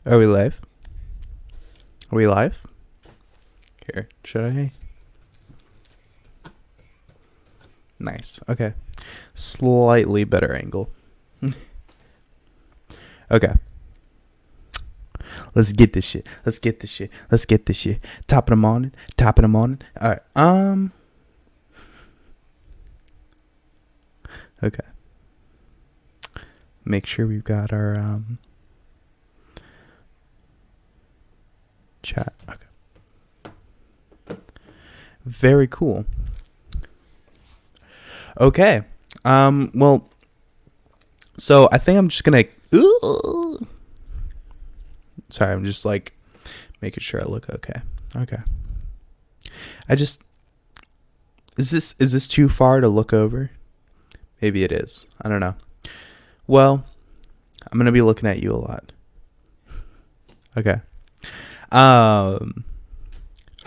Are we live? Are we live? Here, should I? Nice. Okay. Slightly better angle. Okay. Let's get this shit. Top of the morning. All right. Okay. Make sure we've got our chat. Okay. Very cool. Okay. Well, so I think I'm just gonna. Sorry, I'm just like making sure I look okay. Okay. Is this too far to look over? Maybe it is. I don't know. Well, I'm gonna be looking at you a lot. Okay.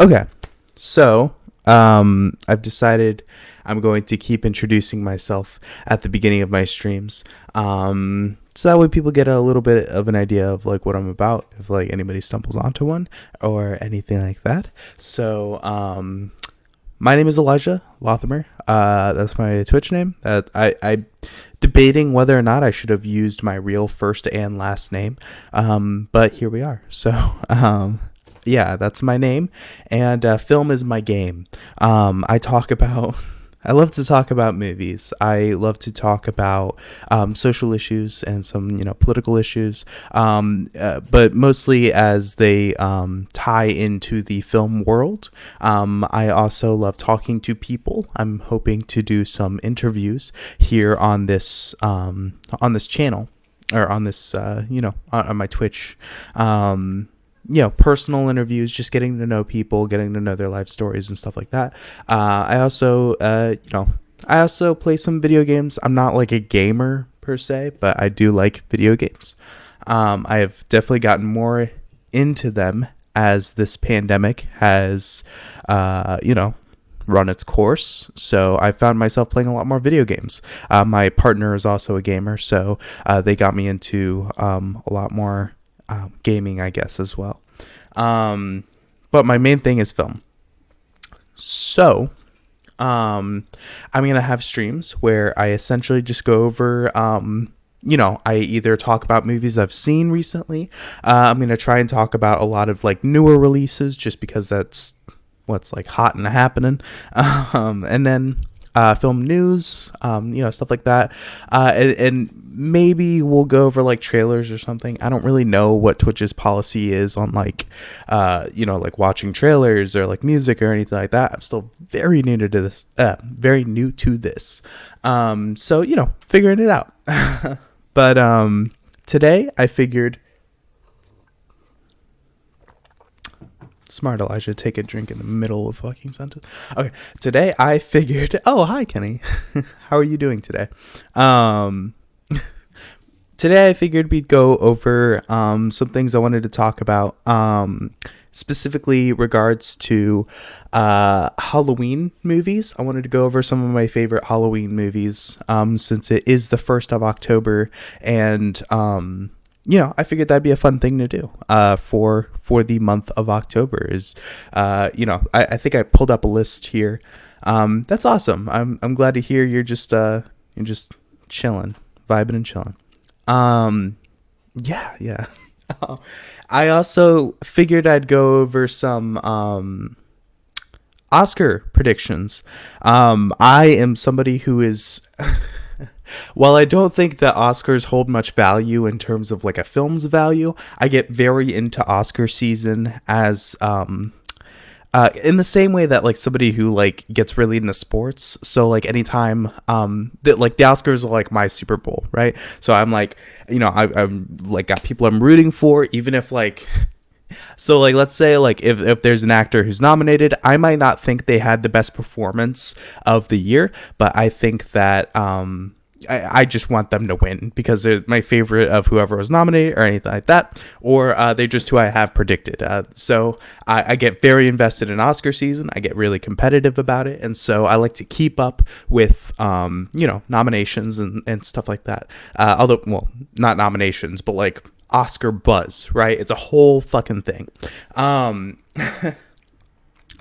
Okay. So, I've decided I'm going to keep introducing myself at the beginning of my streams. So that way people get a little bit of an idea of like what I'm about, if like anybody stumbles onto one or anything like that. So, my name is Elijah Lothamer. That's my Twitch name. I debating whether or not I should have used my real first and last name. But here we are. So, yeah, that's my name, and film is my game. I love to talk about movies. I love to talk about social issues and some, political issues, but mostly as they tie into the film world. I also love talking to people. I'm hoping to do some interviews here on this channel, or on this, on my Twitch. Personal interviews, just getting to know people, getting to know their life stories and stuff like that. I also play some video games. I'm not like a gamer per se, but I do like video games. I have definitely gotten more into them as this pandemic has, run its course. So I found myself playing a lot more video games. My partner is also a gamer, so they got me into a lot more gaming, I guess, as well. But my main thing is film. So, I'm going to have streams where I essentially just go over, I either talk about movies I've seen recently. I'm going to try and talk about a lot of like newer releases, just because that's what's like hot and happening. And then film news, stuff like that. And maybe we'll go over like trailers or something. I don't really know what Twitch's policy is on like, like watching trailers or like music or anything like that. I'm still very new to this, So, figuring it out. But, today I figured, smart Elijah, take a drink in the middle of a fucking sentence. Okay, today I figured. Oh, hi Kenny. How are you doing today? Today I figured we'd go over some things I wanted to talk about. Specifically regards to Halloween movies. I wanted to go over some of my favorite Halloween movies. Since it is the 1st of October, and I figured that'd be a fun thing to do for the month of October. Is I think I pulled up a list here. That's awesome. I'm glad to hear you're just chilling, vibing and chilling. Yeah. I also figured I'd go over some Oscar predictions. I am somebody who is while I don't think that Oscars hold much value in terms of like a film's value, I get very into Oscar season as in the same way that like somebody who like gets really into sports. So like anytime that like the Oscars are like my Super Bowl, right? So I'm like, I'm like got people I'm rooting for, even if like. So like let's say like if there's an actor who's nominated, I might not think they had the best performance of the year, but I think that I just want them to win because they're my favorite of whoever was nominated or anything like that, or they're just who I have predicted. So I get very invested in Oscar season. I get really competitive about it, and so I like to keep up with nominations and stuff like that. Although, well, not nominations, but like Oscar buzz, right? It's a whole fucking thing.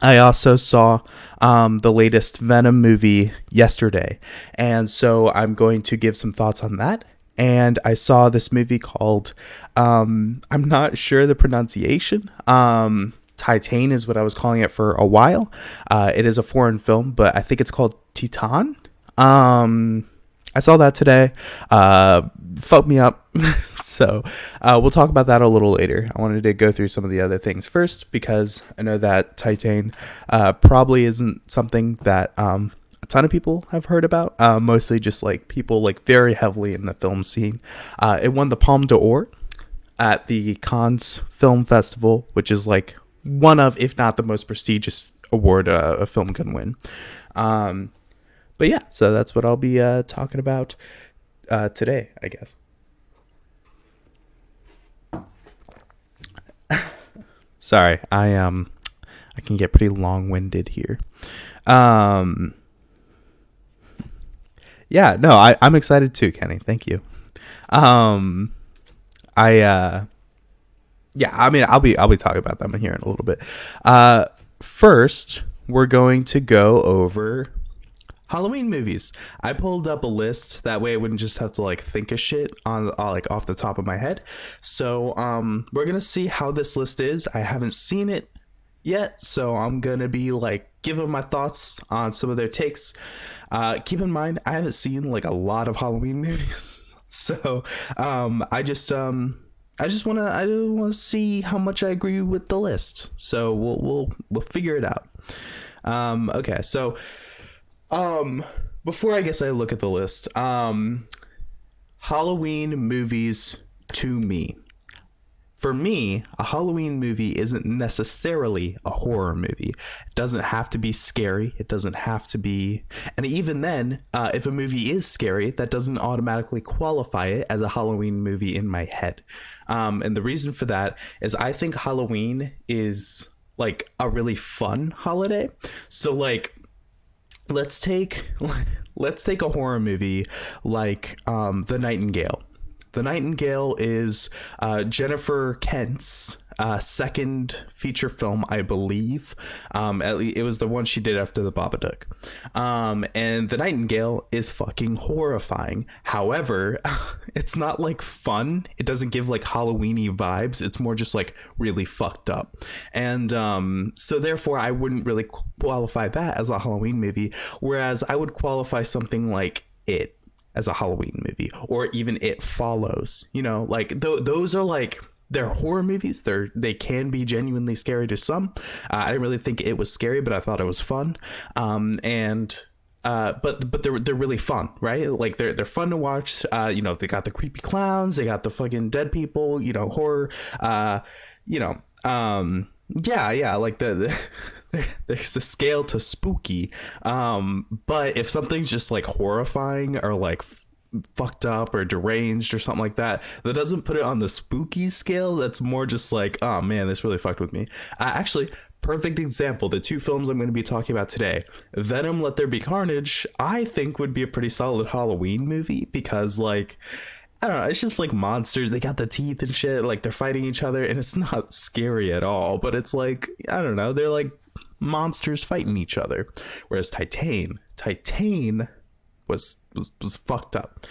I also saw the latest Venom movie yesterday, and so I'm going to give some thoughts on that. And I saw this movie called, I'm not sure the pronunciation. Titan is what I was calling it for a while. It is a foreign film, but I think it's called Titan. I saw that today. Fucked me up. So we'll talk about that a little later. I wanted to go through some of the other things first because I know that Titan probably isn't something that a ton of people have heard about. Mostly just like people like very heavily in the film scene. It won the Palme d'Or at the Cannes Film Festival, which is like one of, if not the most prestigious award a film can win. But yeah, so that's what I'll be talking about today, I guess. Sorry, I can get pretty long-winded here. Yeah, no, I'm excited too, Kenny. Thank you. Yeah, I mean, I'll be talking about them here in a little bit. First, we're going to go over Halloween movies. I pulled up a list that way I wouldn't just have to like think of shit on like off the top of my head. So we're gonna see how this list is. I haven't seen it yet, so I'm gonna be like giving my thoughts on some of their takes. Keep in mind, I haven't seen like a lot of Halloween movies, so I just want to see how much I agree with the list. So we'll figure it out. Okay, so. Before I guess I look at the list, Halloween movies to me. For me, a Halloween movie isn't necessarily a horror movie. It doesn't have to be scary. It doesn't have to be, and even then, if a movie is scary, that doesn't automatically qualify it as a Halloween movie in my head. And the reason for that is I think Halloween is like a really fun holiday. So like, let's take a horror movie like The Nightingale. The Nightingale is Jennifer Kent's second feature film, I believe. At least it was the one she did after The Babadook. And The Nightingale is fucking horrifying. However, it's not like fun. It doesn't give like Halloween-y vibes. It's more just like really fucked up. And so therefore I wouldn't really qualify that as a Halloween movie. Whereas I would qualify something like It as a Halloween movie, or even It Follows, you know, like those are like, they're horror movies. They can be genuinely scary to some. I didn't really think It was scary, but I thought it was fun. But they're really fun, right? Like they're fun to watch. You know, they got the creepy clowns, they got the fucking dead people, you know, horror, yeah, like there's a scale to spooky. But if something's just like horrifying or like fucked up or deranged or something like that, that doesn't put it on the spooky scale. That's more just like, oh man, this really fucked with me. Actually, perfect example, the two films I'm going to be talking about today, Venom Let There Be Carnage, I think would be a pretty solid Halloween movie because like, I don't know, it's just like monsters, they got the teeth and shit, like they're fighting each other, and it's not scary at all, but it's like, I don't know, they're like monsters fighting each other. Whereas Titan was fucked up.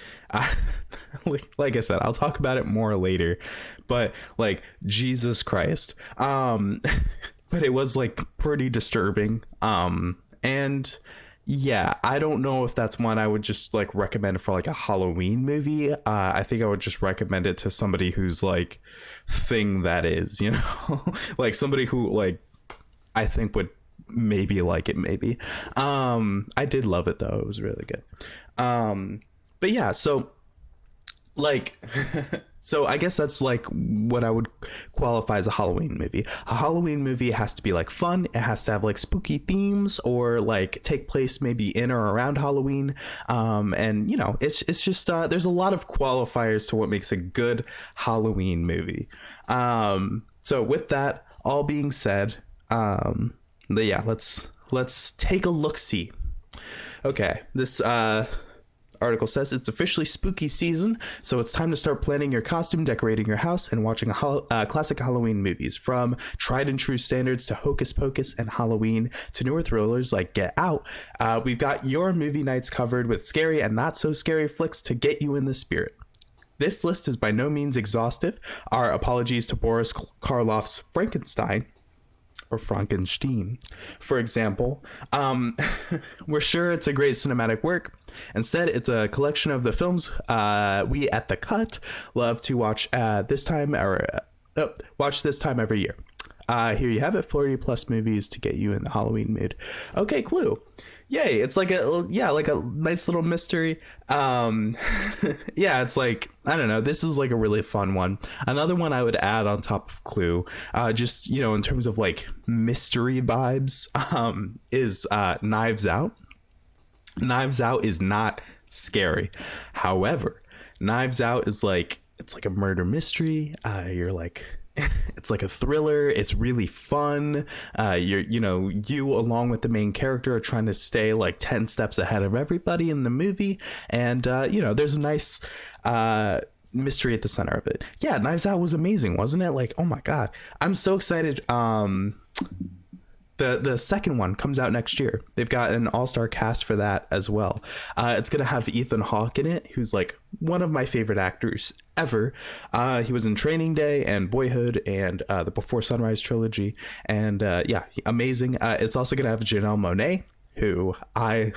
Like I said, I'll talk about it more later, but like, Jesus Christ. But it was like pretty disturbing. And yeah, I don't know if that's one I would just like recommend for like a Halloween movie. I think I would just recommend it to somebody who's like thing that is, you know, like somebody who like I think would maybe like it, maybe. I did love it though. It was really good. But yeah, so like so I guess that's like what I would qualify as a Halloween movie. A Halloween movie has to be like fun. It has to have like spooky themes or like take place maybe in or around Halloween. And you know, it's just there's a lot of qualifiers to what makes a good Halloween movie. So with that all being said, yeah, let's take a look-see. Okay, this article says it's officially spooky season, so it's time to start planning your costume, decorating your house, and watching classic Halloween movies. From tried and true standards to Hocus Pocus and Halloween to newer thrillers like Get Out, we've got your movie nights covered with scary and not so scary flicks to get you in the spirit. This list is by no means exhaustive. Our apologies to Boris Karloff's Frankenstein, or Frankenstein, for example. We're sure it's a great cinematic work. Instead, it's a collection of the films we at The Cut love to watch this time every year. Here you have it, 40 plus movies to get you in the Halloween mood. Okay, Clue. Yay, it's like a nice little mystery. Yeah, it's like, I don't know, this is like a really fun one. Another one I would add on top of Clue, just, you know, in terms of like mystery vibes, is Knives Out. Knives Out is not scary. However, Knives Out is like, it's like a murder mystery. You're like, it's like a thriller. It's really fun. You along with the main character are trying to stay like 10 steps ahead of everybody in the movie. And, there's a nice mystery at the center of it. Yeah, Knives Out was amazing, wasn't it? Like, oh my God. I'm so excited. The second one comes out next year. They've got an all-star cast for that as well. It's going to have Ethan Hawke in it, who's like one of my favorite actors ever. He was in Training Day and Boyhood and the Before Sunrise trilogy. And amazing. It's also going to have Janelle Monáe, who I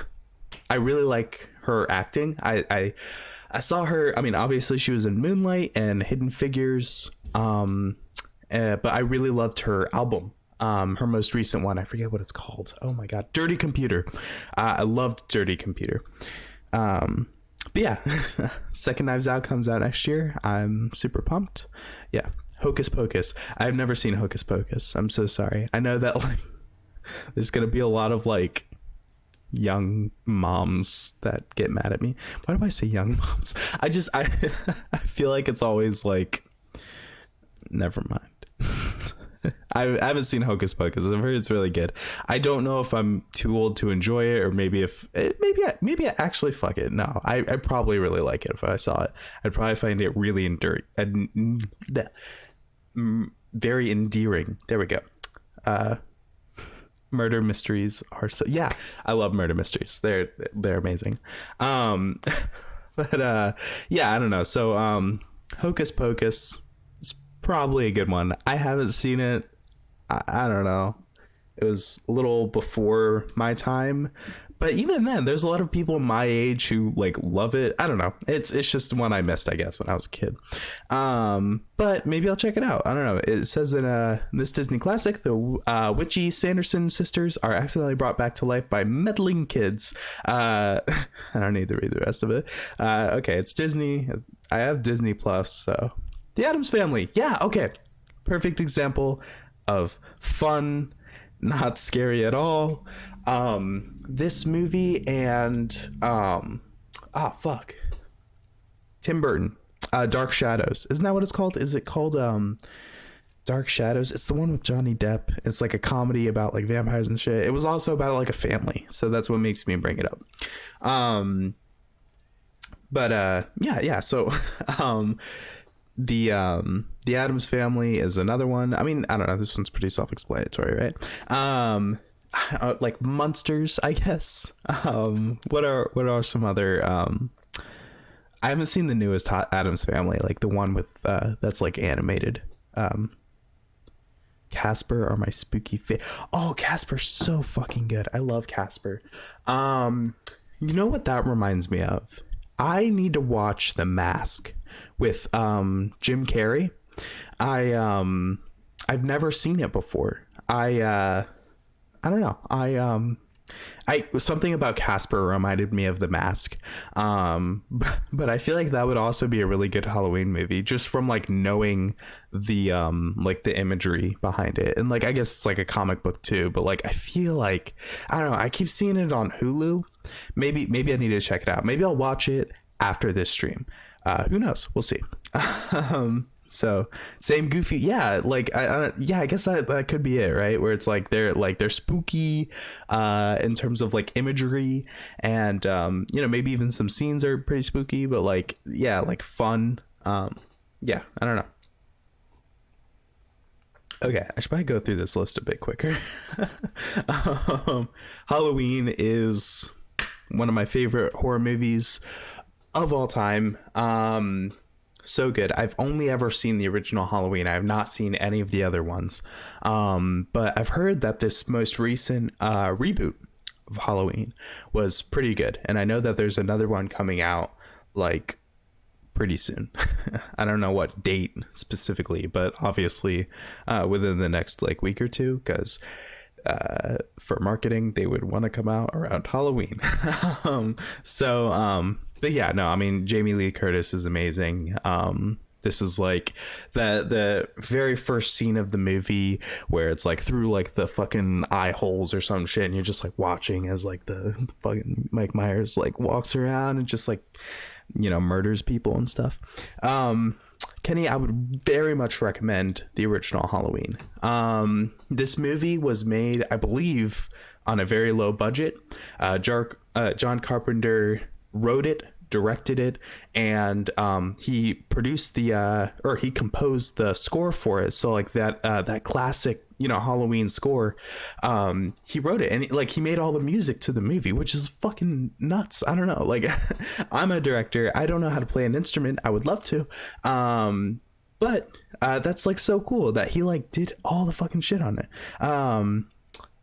really like her acting. I saw her. I mean, obviously she was in Moonlight and Hidden Figures. But I really loved her album. Her most recent one, I forget what it's called. Oh my God, Dirty Computer. I loved Dirty Computer. But yeah, second Knives Out comes out next year. I'm super pumped. Yeah, Hocus Pocus. I've never seen Hocus Pocus. I'm so sorry. I know that like there's gonna be a lot of like young moms that get mad at me. Why do I say young moms? I I feel like it's always like, never mind. I haven't seen Hocus Pocus. I've heard it's really good. I don't know if I'm too old to enjoy it, or maybe I actually fuck it. No, I probably really like it if I saw it. I'd probably find it really very endearing. There we go. Murder mysteries are so, yeah, I love murder mysteries. They're amazing. But yeah, I don't know. So Hocus Pocus, probably a good one. I haven't seen it. I don't know. It was a little before my time, but even then, there's a lot of people my age who like love it. I don't know. It's just one I missed, I guess, when I was a kid. But maybe I'll check it out. I don't know. It says in this Disney classic, the witchy Sanderson sisters are accidentally brought back to life by meddling kids. I don't need to read the rest of it. Okay, it's Disney. I have Disney Plus, so. The Addams Family. Yeah, okay. Perfect example of fun, not scary at all. This movie and Tim Burton. Dark Shadows. Isn't that what it's called? Is it called Dark Shadows? It's the one with Johnny Depp. It's like a comedy about like vampires and shit. It was also about like a family, so that's what makes me bring it up. So the Addams Family is another one. I mean, I don't know, this one's pretty self-explanatory, right? Like Monsters, I guess. What are some other I haven't seen the newest Addams Family, like the one with that's like animated. Casper or My Spooky Face. Oh, Casper's so fucking good. I love Casper. You know what that reminds me of? I need to watch The Mask with Jim Carrey. I've never seen it before. I don't know. Something about Casper reminded me of The Mask. But I feel like that would also be a really good Halloween movie, just from like knowing the like the imagery behind it. And like, I guess it's like a comic book too, but like, I feel like, I don't know, I keep seeing it on Hulu. Maybe I need to check it out. Maybe I'll watch it after this stream. Who knows? We'll see. So same goofy, yeah. Like yeah, I guess that could be it, right? Where it's like they're spooky, in terms of like imagery, and maybe even some scenes are pretty spooky, but like yeah, like fun. Yeah, I don't know. Okay, I should probably go through this list a bit quicker. Halloween is one of my favorite horror movies of all time. So good. I've only ever seen the original Halloween. I have not seen any of the other ones. But I've heard that this most recent reboot of Halloween was pretty good. And I know that there's another one coming out like pretty soon. I don't know what date specifically, but obviously within the next like week or two, because for marketing they would want to come out around Halloween. But yeah, no, I mean, Jamie Lee Curtis is amazing. This is like the very first scene of the movie where it's like through like the fucking eye holes or some shit, and you're just like watching as like the fucking Mike Myers like walks around and just like murders people and stuff. Kenny, I would very much recommend the original Halloween. This movie was made, I believe, on a very low budget. John Carpenter wrote it, directed it, and he produced he composed the score for it. So like that classic Halloween score, he wrote it, and like he made all the music to the movie, which is fucking nuts. I don't know, like I'm a director, I don't know how to play an instrument. I would love to, but that's like so cool that he like did all the fucking shit on it.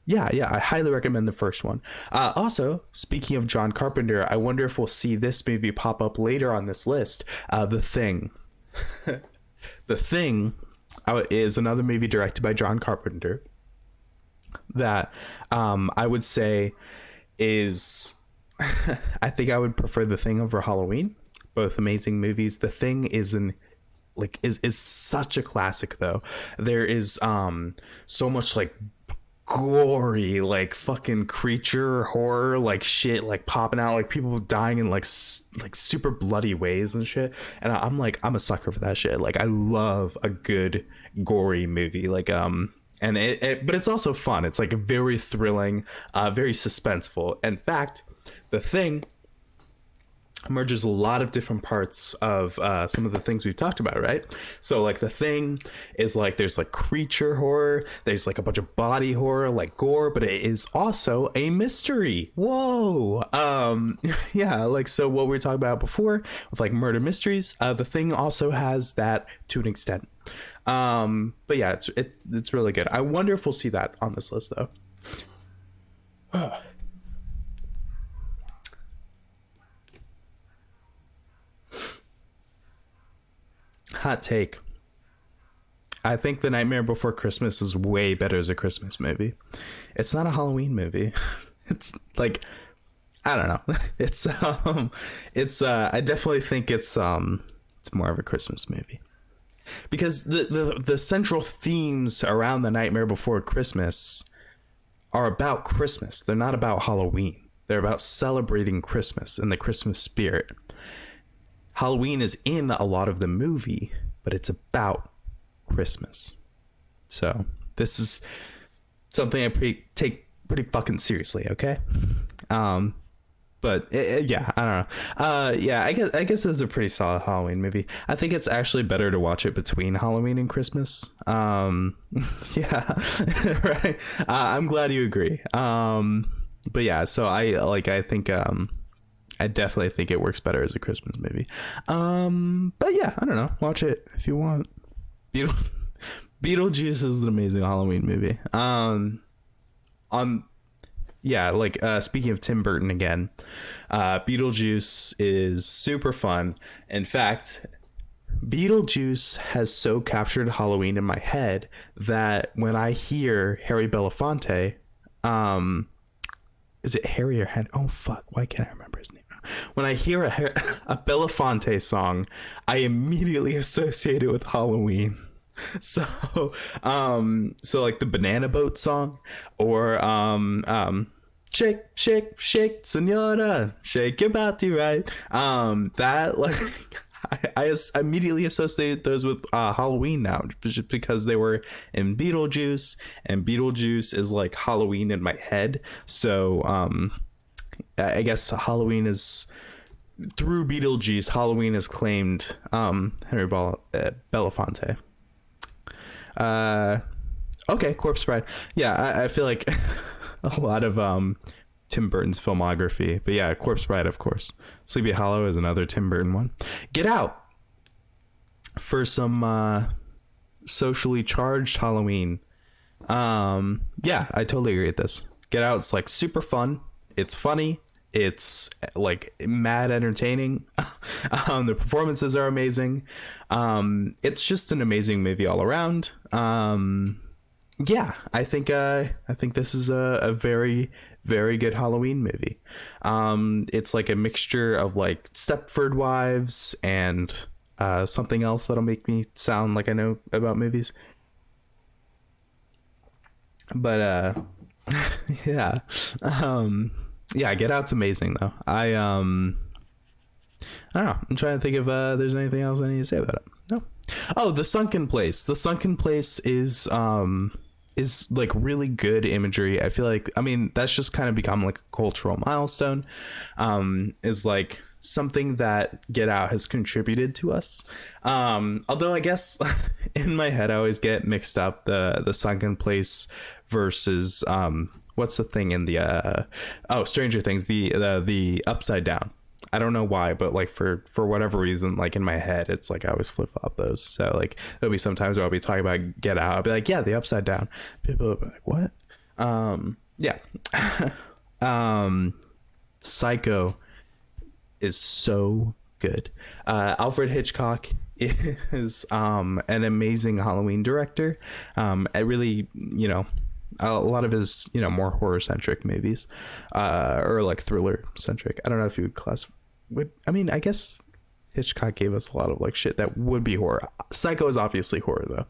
Yeah, I highly recommend the first one. Also, speaking of John Carpenter, I wonder if we'll see this movie pop up later on this list. The Thing. The Thing is another movie directed by John Carpenter that I would say is... I think I would prefer The Thing over Halloween. Both amazing movies. The Thing is such a classic, though. There is so much like gory like fucking creature horror like shit like popping out, like people dying in like super bloody ways and shit, and I'm a sucker for that shit. Like I love a good gory movie, like and but it's also fun. It's like very thrilling, very suspenseful. In fact, The Thing merges a lot of different parts of some of the things we've talked about, right? So like The Thing is like there's like creature horror, there's like a bunch of body horror, like gore, but it is also a mystery. Whoa. Yeah, like so what we were talking about before with like murder mysteries, The Thing also has that to an extent. But yeah, it's really good. I wonder if we'll see that on this list though. Hot take. I think The Nightmare Before Christmas is way better as a Christmas movie. It's not a Halloween movie. It's like, I don't know. I definitely think it's more of a Christmas movie. Because the central themes around The Nightmare Before Christmas are about Christmas. They're not about Halloween. They're about celebrating Christmas and the Christmas spirit. Halloween is in a lot of the movie, but it's about Christmas. So this is something I take pretty fucking seriously, okay? But yeah, I don't know. Yeah, I guess it's a pretty solid Halloween movie. I think it's actually better to watch it between Halloween and Christmas. Yeah, right. I'm glad you agree. But yeah, so I think I definitely think it works better as a Christmas movie. But yeah, I don't know. Watch it if you want. Beetlejuice is an amazing Halloween movie. Speaking of Tim Burton again, Beetlejuice is super fun. In fact, Beetlejuice has so captured Halloween in my head that when I hear Harry Belafonte, is it Harry or Henry? Oh fuck, why can't I remember his name? When I hear a Belafonte song, I immediately associate it with Halloween. So like the Banana Boat song, or shake, shake, shake, senora, shake your body right. That like I immediately associate those with Halloween now, just because they were in Beetlejuice, and Beetlejuice is like Halloween in my head. So I guess Halloween is through Beetlejuice. Halloween is claimed Henry Belafonte. Okay, Corpse Bride. Yeah, I feel like a lot of Tim Burton's filmography. But yeah, Corpse Bride, of course. Sleepy Hollow is another Tim Burton one. Get Out for some socially charged Halloween. Yeah, I totally agree with this. Get Out's like super fun. It's funny. It's like mad entertaining. The performances are amazing. It's just an amazing movie all around. Yeah, I think this is a very, very good Halloween movie. It's like a mixture of like Stepford Wives and something else that'll make me sound like I know about movies. But yeah, yeah, Get Out's amazing though. I don't know. I'm trying to think if there's anything else I need to say about it. No. Oh, The Sunken Place. The Sunken Place is like really good imagery. I feel like, I mean, that's just kind of become like a cultural milestone. Is like something that Get Out has contributed to us. Although I guess in my head I always get mixed up the Sunken Place versus what's the thing in the Stranger Things, the Upside Down. I don't know why, but like for whatever reason, like in my head, it's like I always flip flop those. So like there'll be sometimes where I'll be talking about Get Out. I'll be like, yeah, the Upside Down. People will be like, what? Yeah. Psycho is so good. Alfred Hitchcock is an amazing Halloween director. I really, a lot of his, more horror centric movies, or like thriller centric. I don't know if you would I mean, I guess Hitchcock gave us a lot of like shit that would be horror. Psycho is obviously horror though.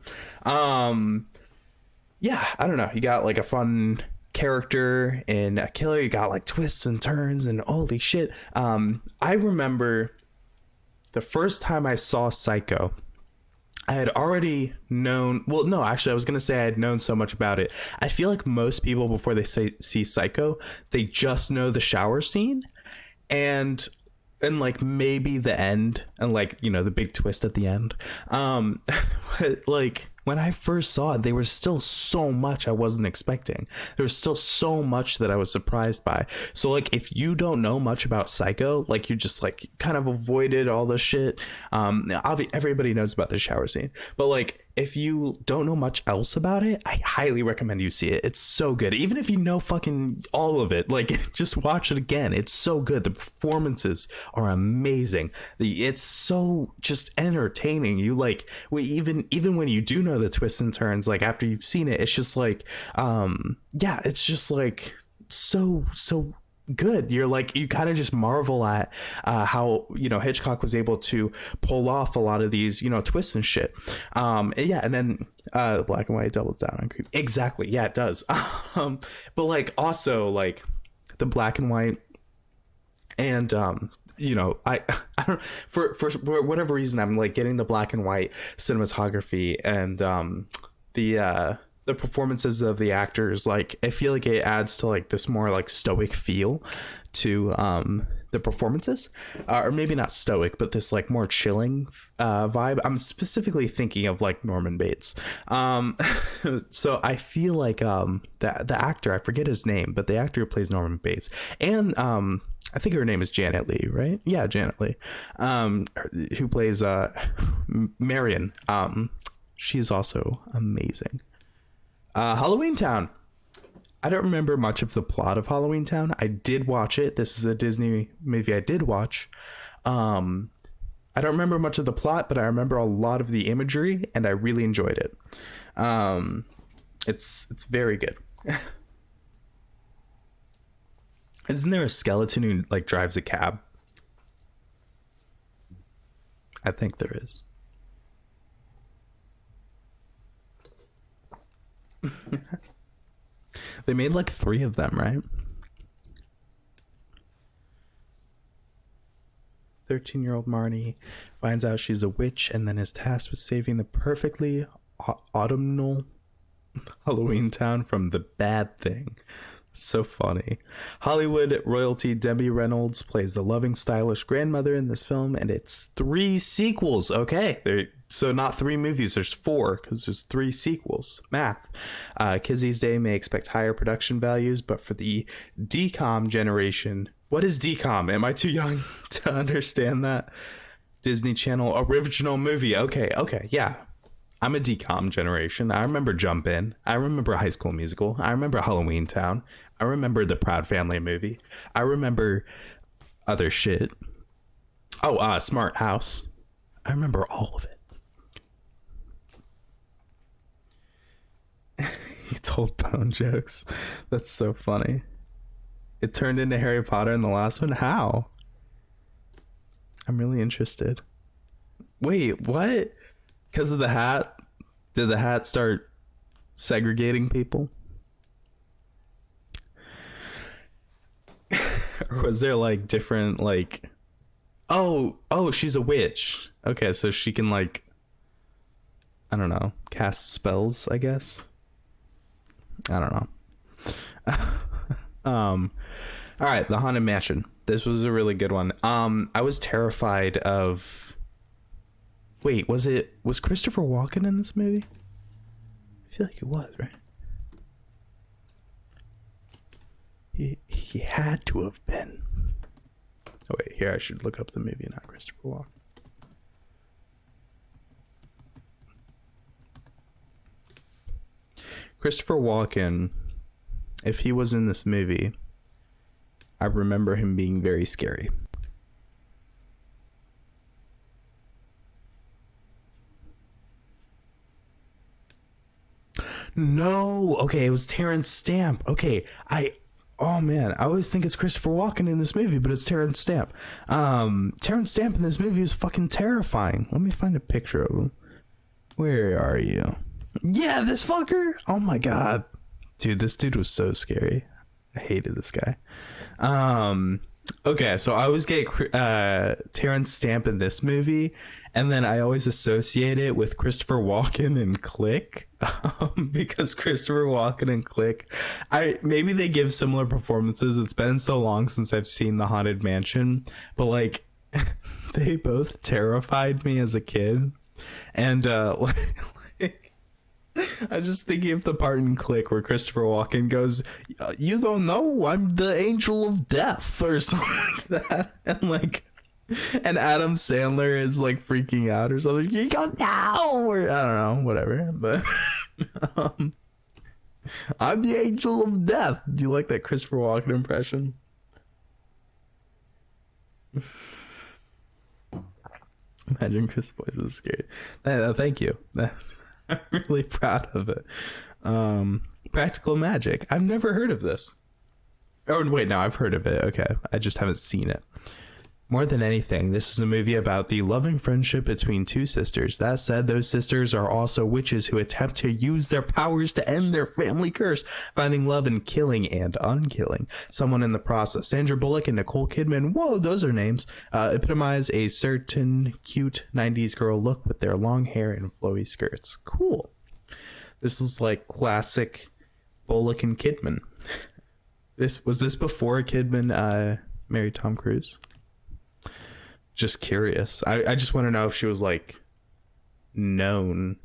Yeah, I don't know. You got like a fun character in a killer. You got like twists and turns and holy shit. I remember the first time I saw Psycho, I had already known. Well, no, actually, I was going to say I had known so much about it. I feel like most people, before they see Psycho, they just know the shower scene and like maybe the end and like, the big twist at the end. But like when I first saw it, there was still so much I wasn't expecting. There was still so much that I was surprised by. So like if you don't know much about Psycho, like you just like kind of avoided all the shit. Everybody knows about the shower scene, but like if you don't know much else about it, I highly recommend you see it. It's so good. Even if you know fucking all of it, like just watch it again. It's so good. The performances are amazing. It's so just entertaining. You like, even when you do know the twists and turns, like after you've seen it, it's just like, yeah, it's just like so good. You're like, you kind of just marvel at how Hitchcock was able to pull off a lot of these twists and shit. Yeah, and then black and white doubles down on creep. Exactly, yeah, it does. But like also like the black and white and I don't, for whatever reason I'm like getting the black and white cinematography and the performances of the actors, like I feel like it adds to like this more like stoic feel to the performances, or maybe not stoic, but this like more chilling vibe. I'm specifically thinking of like Norman Bates. So I feel like the actor, I forget his name, but the actor who plays Norman Bates, and I think her name is Janet Leigh, right? Yeah, Janet Leigh, who plays Marion. She's also amazing. Halloween Town. I don't remember much of the plot of Halloween Town. I did watch it. This is a Disney movie I did watch. I don't remember much of the plot, but I remember a lot of the imagery, and I really enjoyed it. It's very good. Isn't there a skeleton who like drives a cab? I think there is. They made like 3 of them, right? 13-year-old Marnie finds out she's a witch and then is tasked with saving the perfectly autumnal Halloween town from the bad thing. It's so funny. Hollywood royalty Debbie Reynolds plays the loving, stylish grandmother in this film, and it's 3 sequels. Okay, so not 3 movies, there's 4, because there's 3 sequels. Math. Kids these days may expect higher production values, but for the DCOM generation, what is DCOM? Am I too young to understand that? Disney Channel original movie. Okay, yeah. I'm a DCOM generation. I remember Jump In. I remember High School Musical. I remember Halloween Town. I remember the Proud Family movie. I remember other shit. Oh, Smart House. I remember all of it. He told Bone jokes. That's so funny. It turned into Harry Potter in the last one? How? I'm really interested. Wait, what? Because of the hat? Did the hat start segregating people? Or was there like different like oh she's a witch. Okay, so she can like I don't know, cast spells, I guess. I don't know. All right, The Haunted Mansion. This was a really good one. I was terrified of Wait, was Christopher Walken in this movie? I feel like it was, right? He had to have been. Oh wait, here I should look up the movie, not Christopher Walken. Christopher Walken, if he was in this movie, I remember him being very scary. No, okay, it was Terrence Stamp. Okay, oh man, I always think it's Christopher Walken in this movie, but it's Terrence Stamp. Terrence Stamp in this movie is fucking terrifying. Let me find a picture of him. Where are you? Yeah, this fucker. Oh my god, dude, this dude was so scary. I hated this guy. Okay, so I always get Terrence Stamp in this movie, and then I always associate it with Christopher Walken and Click, because Christopher Walken and Click, maybe they give similar performances. It's been so long since I've seen The Haunted Mansion, but like they both terrified me as a kid, and I'm just thinking of the part in Click where Christopher Walken goes, "You don't know, I'm the angel of death," or something like that. And Adam Sandler is like freaking out or something. He goes, "No," or I don't know, whatever. But I'm the angel of death. Do you like that Christopher Walken impression? Imagine Chris voice is scary. Thank you. I'm really proud of it. Practical Magic. I've never heard of this. Oh, wait, no, I've heard of it. Okay. I just haven't seen it. More than anything, this is a movie about the loving friendship between 2 sisters. That said, those sisters are also witches who attempt to use their powers to end their family curse, finding love in killing and unkilling someone in the process. Sandra Bullock and Nicole Kidman, whoa, those are names, epitomize a certain cute 90s girl look with their long hair and flowy skirts. Cool. This is like classic Bullock and Kidman. Was this before Kidman married Tom Cruise? Just curious. I just want to know if she was like known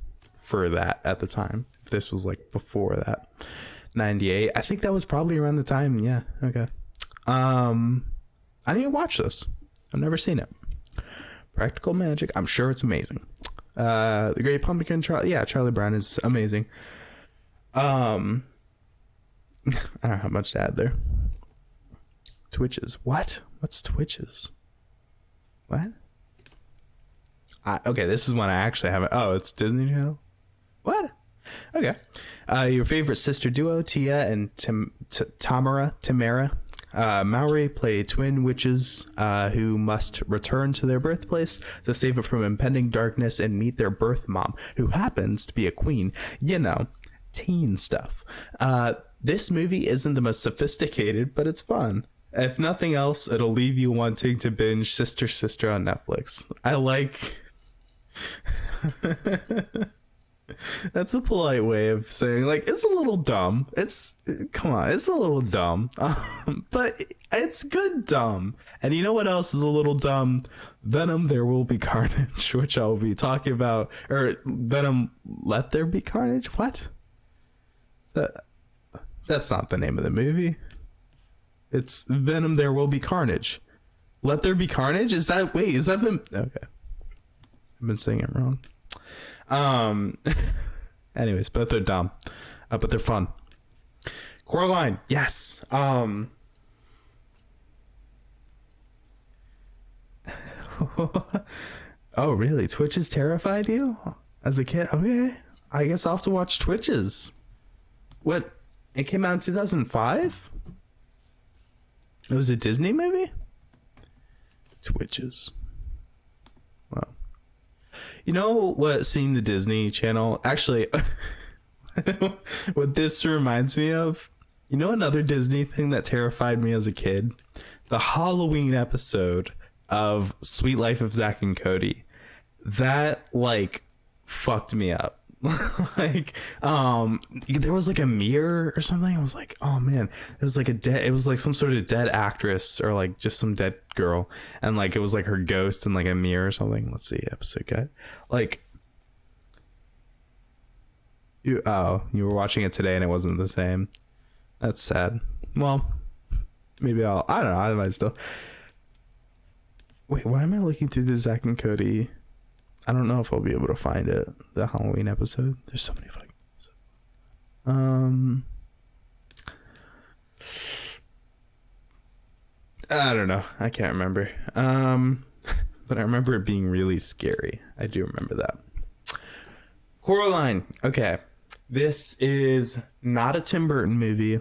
for that at the time. If this was like before that. 98. I think that was probably around the time. Yeah. Okay. I need to watch this. I've never seen it. Practical Magic. I'm sure it's amazing. The Great Pumpkin. Charlie Brown is amazing. I don't know how much to add there. Twitches. What? What's Twitches? What? Okay, this is one I actually haven't. Oh, it's Disney Channel? What? Okay. Your favorite sister duo, Tia and Tamara. Maori play twin witches who must return to their birthplace to save it from impending darkness and meet their birth mom, who happens to be a queen. You know, teen stuff. This movie isn't the most sophisticated, but it's fun. If nothing else, it'll leave you wanting to binge Sister Sister on Netflix. I like. That's a polite way of saying, like, it's a little dumb. Come on, it's a little dumb. But it's good dumb. And you know what else is a little dumb? Venom, There Will Be Carnage, which I'll be talking about. Or Venom, Let There Be Carnage? What? That's not the name of the movie. It's Venom, There Will Be Carnage. Let There Be Carnage? Is that the... Okay. I've been saying it wrong. Anyways, both are dumb, but they're fun. Coraline, yes. Oh, really? Twitches terrified you as a kid? Okay, I guess I'll have to watch Twitches. What? It came out in 2005? It was a Disney movie? Twitches. Wow. You know what, seeing the Disney Channel, actually, what this reminds me of, you know another Disney thing that terrified me as a kid? The Halloween episode of Sweet Life of Zack and Cody. That, like, fucked me up. Like, there was like a mirror or something. I was like, oh man, it was like some sort of dead actress or like just some dead girl, and like it was like her ghost in like a mirror or something. Let's see, episode guide. Like, you were watching it today and it wasn't the same. That's sad. Well, maybe I don't know, I might still. Wait, why am I looking through the Zack and Cody? I don't know if I'll be able to find it. The Halloween episode. There's so many fucking I don't know. I can't remember. But I remember it being really scary. I do remember that. Coraline. Okay. This is not a Tim Burton movie.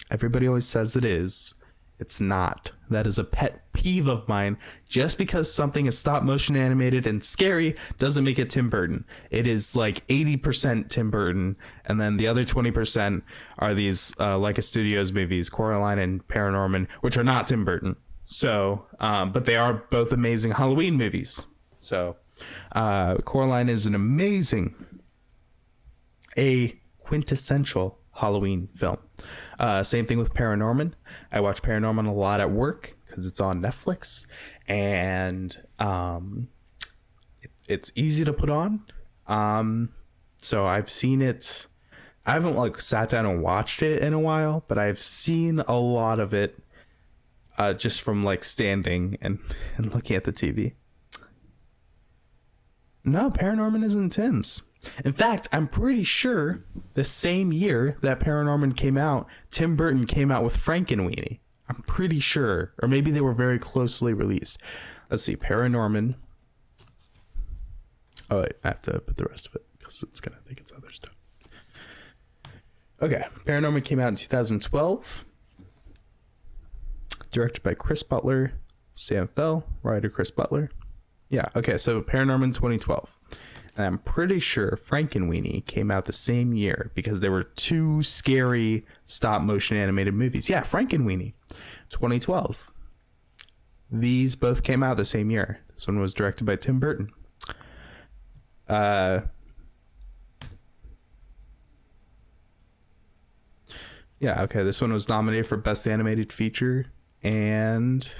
Everybody always says it is. It's not. That is a pet peeve of mine. Just because something is stop motion animated and scary doesn't make it Tim Burton. It is like 80% Tim Burton, and then the other 20% are these Leica Studios movies, Coraline and Paranorman, which are not Tim Burton. So, but they are both amazing Halloween movies. So, Coraline is an amazing, a quintessential Halloween film. Same thing with Paranorman. I watch Paranorman a lot at work because it's on Netflix, and it's easy to put on. So I've seen it. I haven't like sat down and watched it in a while, but I've seen a lot of it just from like standing and looking at the TV. No, Paranorman isn't Tim's. In fact, I'm pretty sure the same year that Paranorman came out, Tim Burton came out with Frankenweenie. I'm pretty sure. Or maybe they were very closely released. Let's see, Paranorman. Oh, wait, I have to put the rest of it because it's going to think it's other stuff. Okay, Paranorman came out in 2012. Directed by Chris Butler, Sam Fell, writer Chris Butler. Yeah, okay, so Paranorman 2012. And I'm pretty sure Frankenweenie came out the same year because there were two scary stop motion animated movies. Yeah, Frankenweenie, 2012. These both came out the same year. This one was directed by Tim Burton. Yeah, okay, this one was nominated for Best Animated Feature, and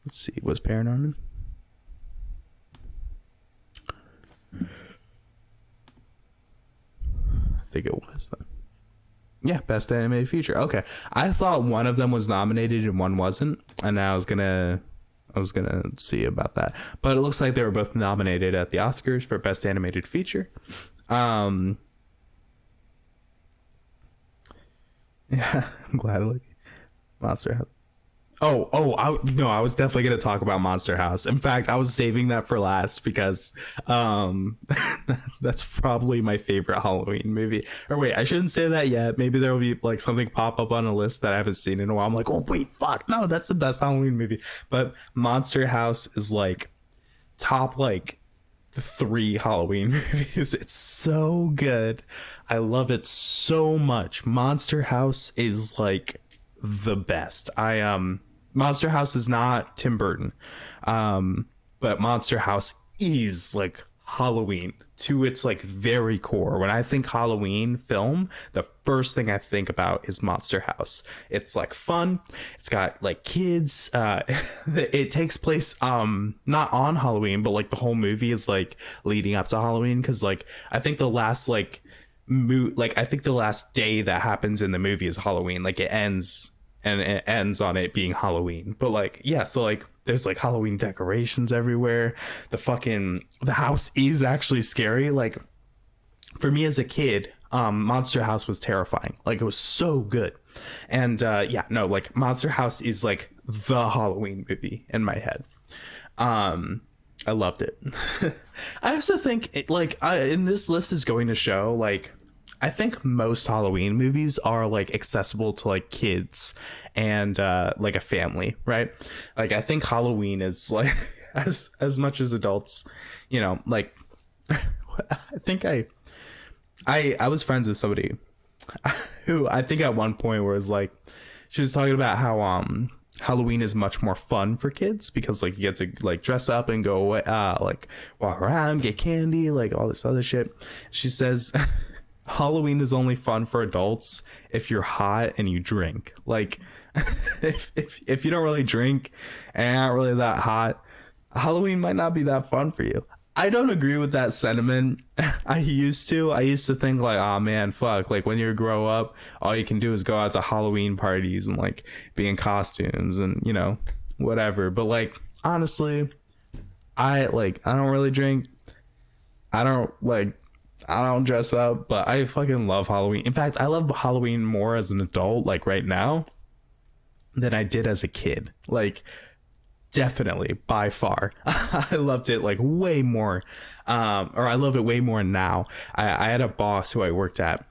let's see, was Paranorman? I think it was then. Yeah, Best Animated Feature. Okay, I thought one of them was nominated and one wasn't, and I was gonna see about that. But it looks like they were both nominated at the Oscars for Best Animated Feature. Yeah, I'm glad. Like Monster House. I was definitely going to talk about Monster House. In fact, I was saving that for last because that's probably my favorite Halloween movie. Or wait, I shouldn't say that yet. Maybe there will be like something pop up on a list that I haven't seen in a while. I'm like, oh wait, fuck, no, that's the best Halloween movie. But Monster House is like top like 3 Halloween movies. It's so good. I love it so much. Monster House is like the best. Monster House is not Tim Burton, but Monster House is like Halloween to its like very core. When I think Halloween film, the first thing I think about is Monster House. It's like fun. It's got like kids. It takes place not on Halloween, but like the whole movie is like leading up to Halloween, because like I think the last like I think the last day that happens in the movie is Halloween. Like it ends on it being Halloween. But like, yeah, so like there's like Halloween decorations everywhere. The house is actually scary. Like for me as a kid, Monster House was terrifying. Like it was so good. And yeah, no, like Monster House is like the Halloween movie in my head. I loved it. I also think in this list is going to show like, I think most Halloween movies are like accessible to like kids and like a family, right? Like I think Halloween is like as much as adults, you know, like I think I was friends with somebody who I think at one point was like, she was talking about how Halloween is much more fun for kids because like you get to like dress up and go like walk around, get candy, like all this other shit. She says Halloween is only fun for adults if you're hot and you drink. Like if you don't really drink and aren't really that hot, Halloween might not be that fun for you. I don't agree with that sentiment. I used to think like, oh man, fuck. Like when you grow up, all you can do is go out to Halloween parties and like be in costumes and, you know, whatever. But like, honestly, I don't really drink. I don't dress up, but I fucking love Halloween. In fact, I love Halloween more as an adult, like right now, than I did as a kid. Like, definitely, by far. I loved it like way more. Or I love it way more now. I had a boss who I worked with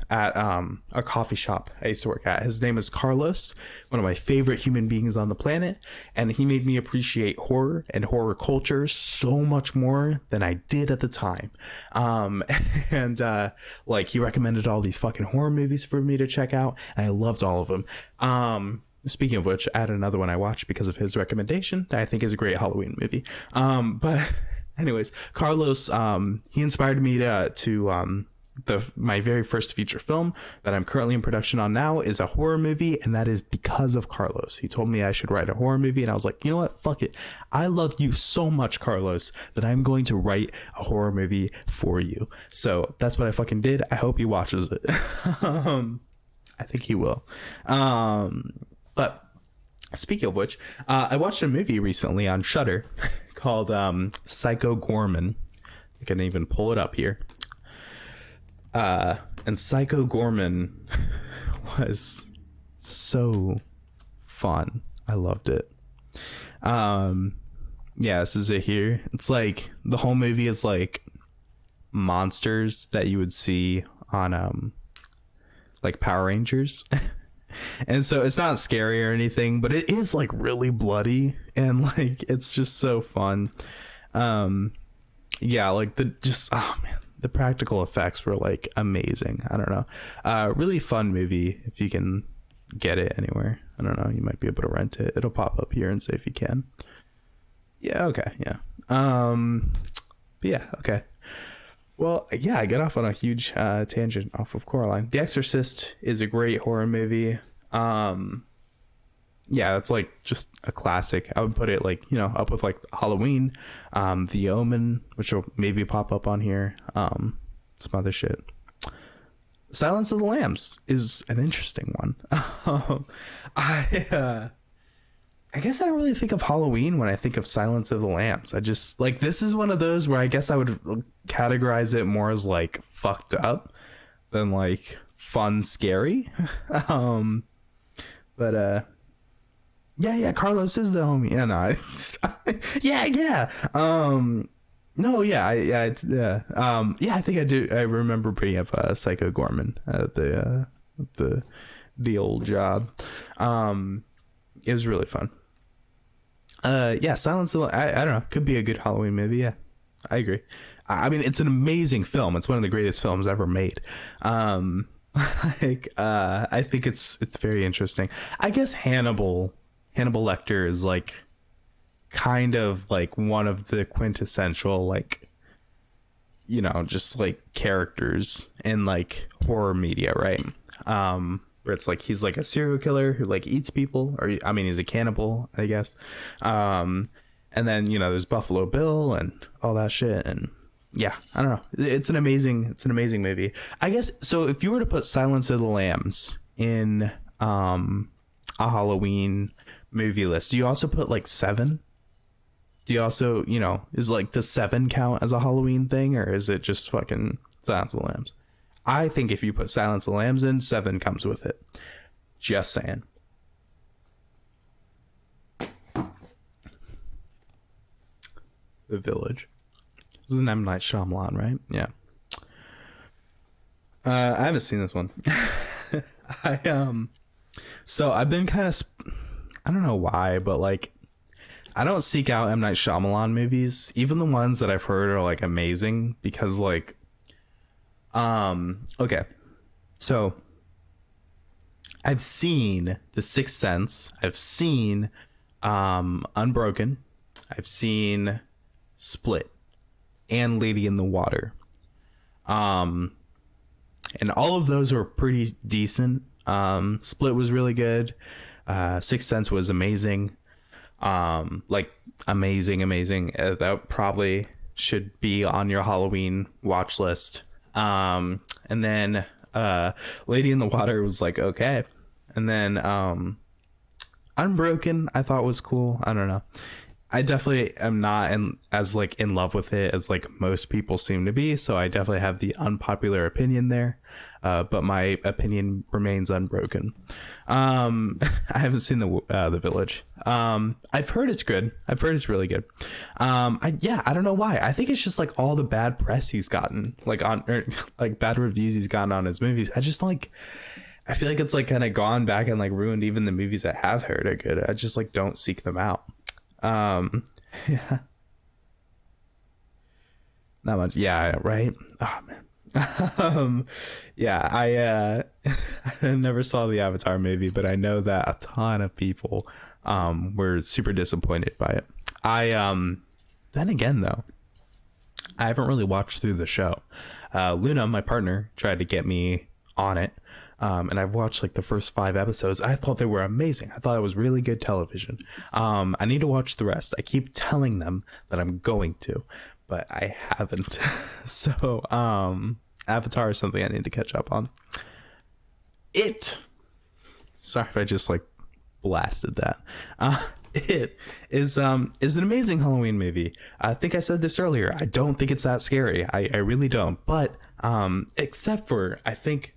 at a coffee shop I used to work at. His name is Carlos, one of my favorite human beings on the planet, and he made me appreciate horror and horror culture so much more than I did at the time. And like he recommended all these fucking horror movies for me to check out, and I loved all of them. Speaking of which, I had another one I watched because of his recommendation that I think is a great Halloween movie. But anyways, Carlos, he inspired me to my very first feature film that I'm currently in production on now is a horror movie, and that is because of Carlos. He told me I should write a horror movie, and I was like, you know what? Fuck it. I love you so much, Carlos, that I'm going to write a horror movie for you. So that's what I fucking did. I hope he watches it. I think he will. But speaking of which, I watched a movie recently on Shudder called Psycho Goreman. I can even pull it up here. And Psycho Goreman was so fun. I loved it. Yeah, this is it here. It's like the whole movie is like monsters that you would see on like Power Rangers. And so it's not scary or anything, but it is like really bloody and like it's just so fun. Yeah, like oh man, the practical effects were like amazing. I don't know. Really fun movie if you can get it anywhere. I don't know, you might be able to rent it. It'll pop up here and say if you can. Yeah, okay, yeah. But yeah, okay. Well, yeah, I get off on a huge tangent off of Coraline. The Exorcist is a great horror movie. Yeah, it's like just a classic. I would put it like, you know, up with like Halloween, The Omen, which will maybe pop up on here, some other shit. Silence of the Lambs is an interesting one. I guess I don't really think of Halloween when I think of Silence of the Lambs. I just like, this is one of those where I guess I would categorize it more as like fucked up than like fun, scary. But yeah, Carlos is the homie. Yeah, no, yeah. No, yeah, it's yeah. I think I do. I remember bringing up Psycho Goreman at the old job. It was really fun. Yeah, Silence of the I don't know, could be a good Halloween movie. Yeah, I agree. I mean, it's an amazing film. It's one of the greatest films ever made. I think it's very interesting. I guess Hannibal Lecter is like kind of like one of the quintessential like, you know, just like characters in like horror media, right? Where it's like he's like a serial killer who like eats people, or I mean he's a cannibal, I guess. And then, you know, there's Buffalo Bill and all that shit. And yeah, I don't know, it's an amazing movie, I guess. So if you were to put Silence of the Lambs in a Halloween movie list, do you also put like Seven? Do you also, you know, is like the Seven count as a Halloween thing, or is it just fucking Silence of the Lambs? I think if you put Silence of the Lambs in, Seven comes with it. Just saying. The Village. This is an M. Night Shyamalan, right? Yeah. I haven't seen this one. So I've been kind of, I don't know why, but like, I don't seek out M. Night Shyamalan movies, even the ones that I've heard are like amazing, because like, okay, so I've seen The Sixth Sense, I've seen Unbroken, I've seen Split, and Lady in the Water. And all of those were pretty decent. Split was really good. Sixth Sense was amazing. Like amazing. That probably should be on your Halloween watch list. And then Lady in the Water was like okay. And then Unbroken I thought was cool. I don't know. I definitely am not as like in love with it as like most people seem to be, so I definitely have the unpopular opinion there, but my opinion remains unbroken. I haven't seen the Village. I've heard it's good. I've heard it's really good. I don't know why. I think it's just like all the bad press he's gotten, like like bad reviews he's gotten on his movies. I feel like it's like kind of gone back and like ruined even the movies I have heard are good. I just like don't seek them out. Yeah, not much. Yeah, right. Oh man. Yeah, I never saw the Avatar movie, but I know that a ton of people were super disappointed by it. Then again though, I haven't really watched through the show. Luna, my partner, tried to get me on it. And I've watched like the first 5 episodes. I thought they were amazing. I thought it was really good television. I need to watch the rest. I keep telling them that I'm going to, but I haven't. So Avatar is something I need to catch up on. Sorry if I just like blasted that. It is an amazing Halloween movie. I think I said this earlier. I don't think it's that scary. I really don't. But except for I think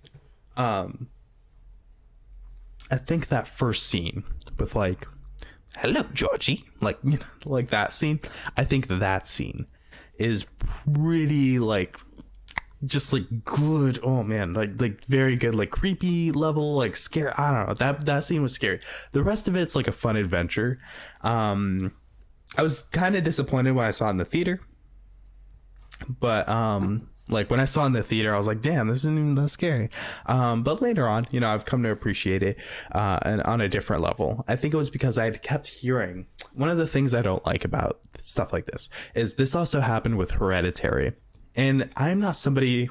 that first scene with like, hello Georgie, like, you know, like that scene. I think that scene is pretty like just like good. Oh man, like very good, like creepy level, like scary. I don't know, that scene was scary. The rest of it's like a fun adventure. I was kind of disappointed when I saw it in the theater, but like when I saw it in the theater, I was like, damn, this isn't even that scary. But later on, you know, I've come to appreciate it and on a different level. I think it was because I had kept hearing, one of the things I don't like about stuff like this is this also happened with Hereditary. And I'm not somebody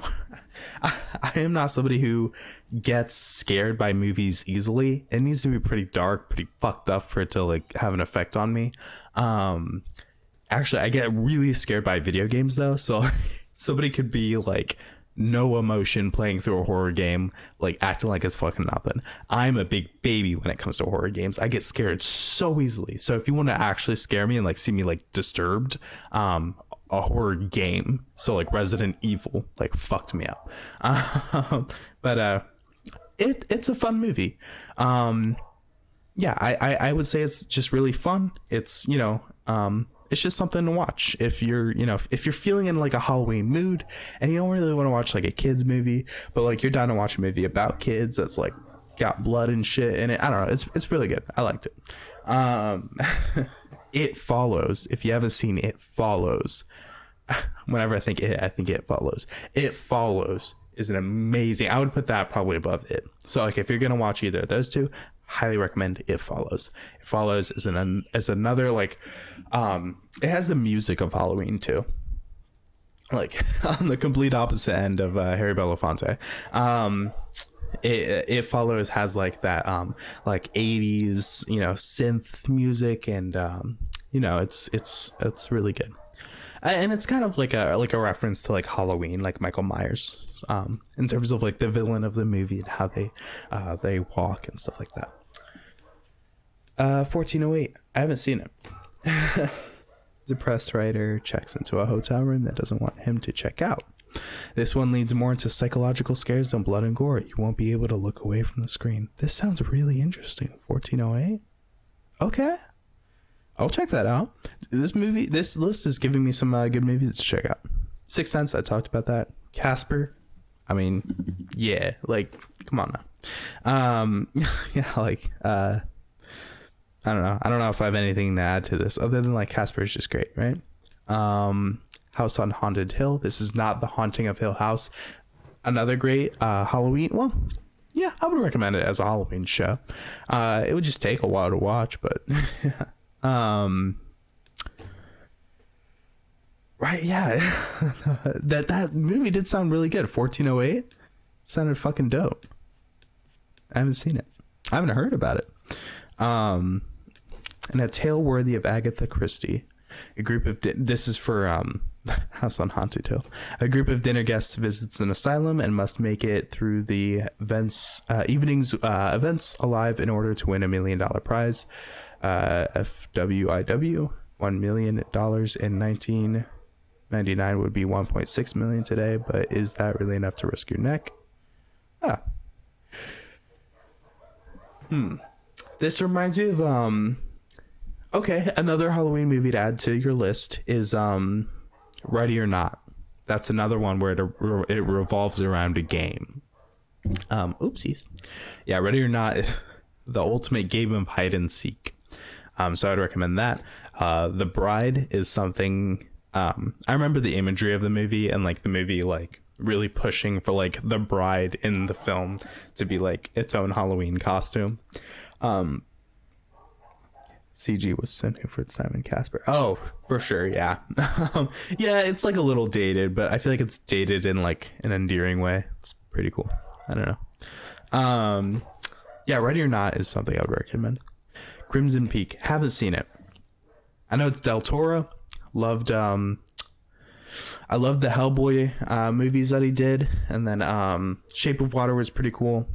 I am not somebody who gets scared by movies easily. It needs to be pretty dark, pretty fucked up for it to like have an effect on me. Actually, I get really scared by video games though, so somebody could be like no emotion playing through a horror game, like acting like it's fucking nothing. I'm a big baby when it comes to horror games. I get scared so easily. So if you want to actually scare me and like see me like disturbed, a horror game, so like Resident Evil, like fucked me up. But it's a fun movie. Yeah, I would say it's just really fun. It's, you know, it's just something to watch if you're, you know, if you're feeling in like a Halloween mood and you don't really want to watch like a kids movie, but like you're down to watch a movie about kids that's like got blood and shit in it. I don't know, it's really good. I liked it. It Follows, if you haven't seen It Follows, whenever I think It Follows. It Follows is an amazing. I would put that probably above It. So like if you're gonna watch either of those two, highly recommend It Follows. It Follows is another like it has the music of Halloween too. Like on the complete opposite end of Harry Belafonte. It Follows has like that like 80s, you know, synth music, and you know, it's really good. And it's kind of like a reference to like Halloween, like Michael Myers, in terms of like the villain of the movie and how they walk and stuff like that. 1408. I haven't seen it. Depressed writer checks into a hotel room that doesn't want him to check out. This one leads more into psychological scares than blood and gore. You won't be able to look away from the screen. This sounds really interesting. 1408. Okay. I'll check that out. This list is giving me some good movies to check out. Sixth Sense, I talked about that. Casper, I mean, yeah, like, come on now. Yeah, like, I don't know. I don't know if I have anything to add to this other than like Casper is just great, right? House on Haunted Hill. This is not The Haunting of Hill House. Another great Halloween. Well, yeah, I would recommend it as a Halloween show. It would just take a while to watch, but right, yeah. that movie did sound really good. 1408 sounded fucking dope. I haven't seen it. I haven't heard about it. And A Tale Worthy of Agatha Christie. A group of this is for House on Haunted Hill. A group of dinner guests visits an asylum and must make it through the evening's events alive in order to win $1 million prize. FWIW, $1 million in 1999 would be 1.6 million today, but is that really enough to risk your neck? This reminds me of okay, another Halloween movie to add to your list is Ready or Not. That's another one where it revolves around a game. Oopsies. Yeah, Ready or Not, the ultimate game of hide and seek. So I'd recommend that. The Bride is something. I remember the imagery of the movie, and like the movie like really pushing for like the bride in the film to be like its own Halloween costume. CG was sent here for its time in Casper. Oh, for sure, yeah. Yeah, it's like a little dated, but I feel like it's dated in like an endearing way. It's pretty cool. I don't know. Yeah, Ready or Not is something I would recommend. Crimson Peak, haven't seen it. I know it's Del Toro. I loved the Hellboy movies that he did, and then Shape of Water was pretty cool.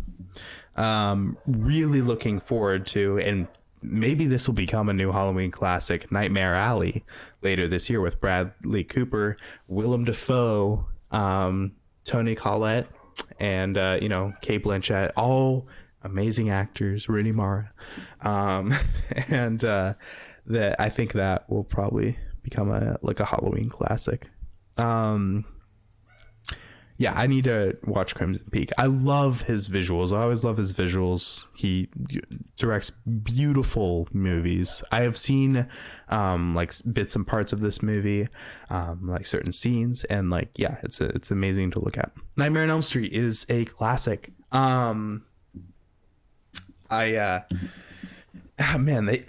Really looking forward to, and maybe this will become a new Halloween classic, Nightmare Alley, later this year with Bradley Cooper, Willem Dafoe, Toni Collette, and Cate Blanchett, all amazing actors, Rooney Mara, and that I think that will probably become a Halloween classic. Yeah, I need to watch Crimson Peak. I love his visuals. I always love his visuals. He directs beautiful movies. I have seen like bits and parts of this movie, like certain scenes, and like yeah, it's amazing to look at. Nightmare on Elm Street is a classic. Man, they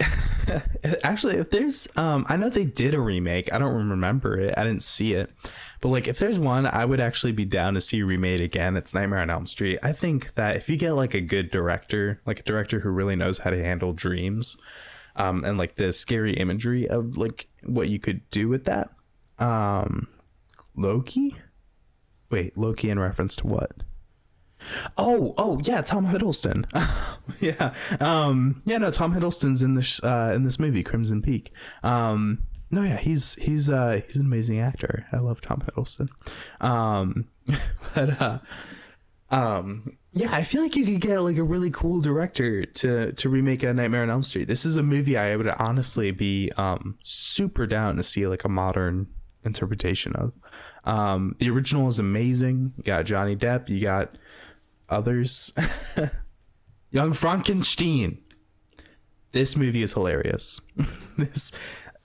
actually, if there's I know they did a remake. I don't remember it. I didn't see it. But like if there's one I would actually be down to see remade again, it's Nightmare on Elm Street. I think that if you get like a good director, like a director who really knows how to handle dreams, and like the scary imagery of like what you could do with that. Loki in reference to what? Oh yeah, Tom Hiddleston. Yeah. Tom Hiddleston's in this movie, Crimson Peak. No, yeah, he's an amazing actor. I love Tom Hiddleston. Yeah, I feel like you could get like a really cool director to remake a Nightmare on Elm Street. This is a movie I would honestly be super down to see like a modern interpretation of. The original is amazing. You got Johnny Depp, you got others. Young Frankenstein. This movie is hilarious. This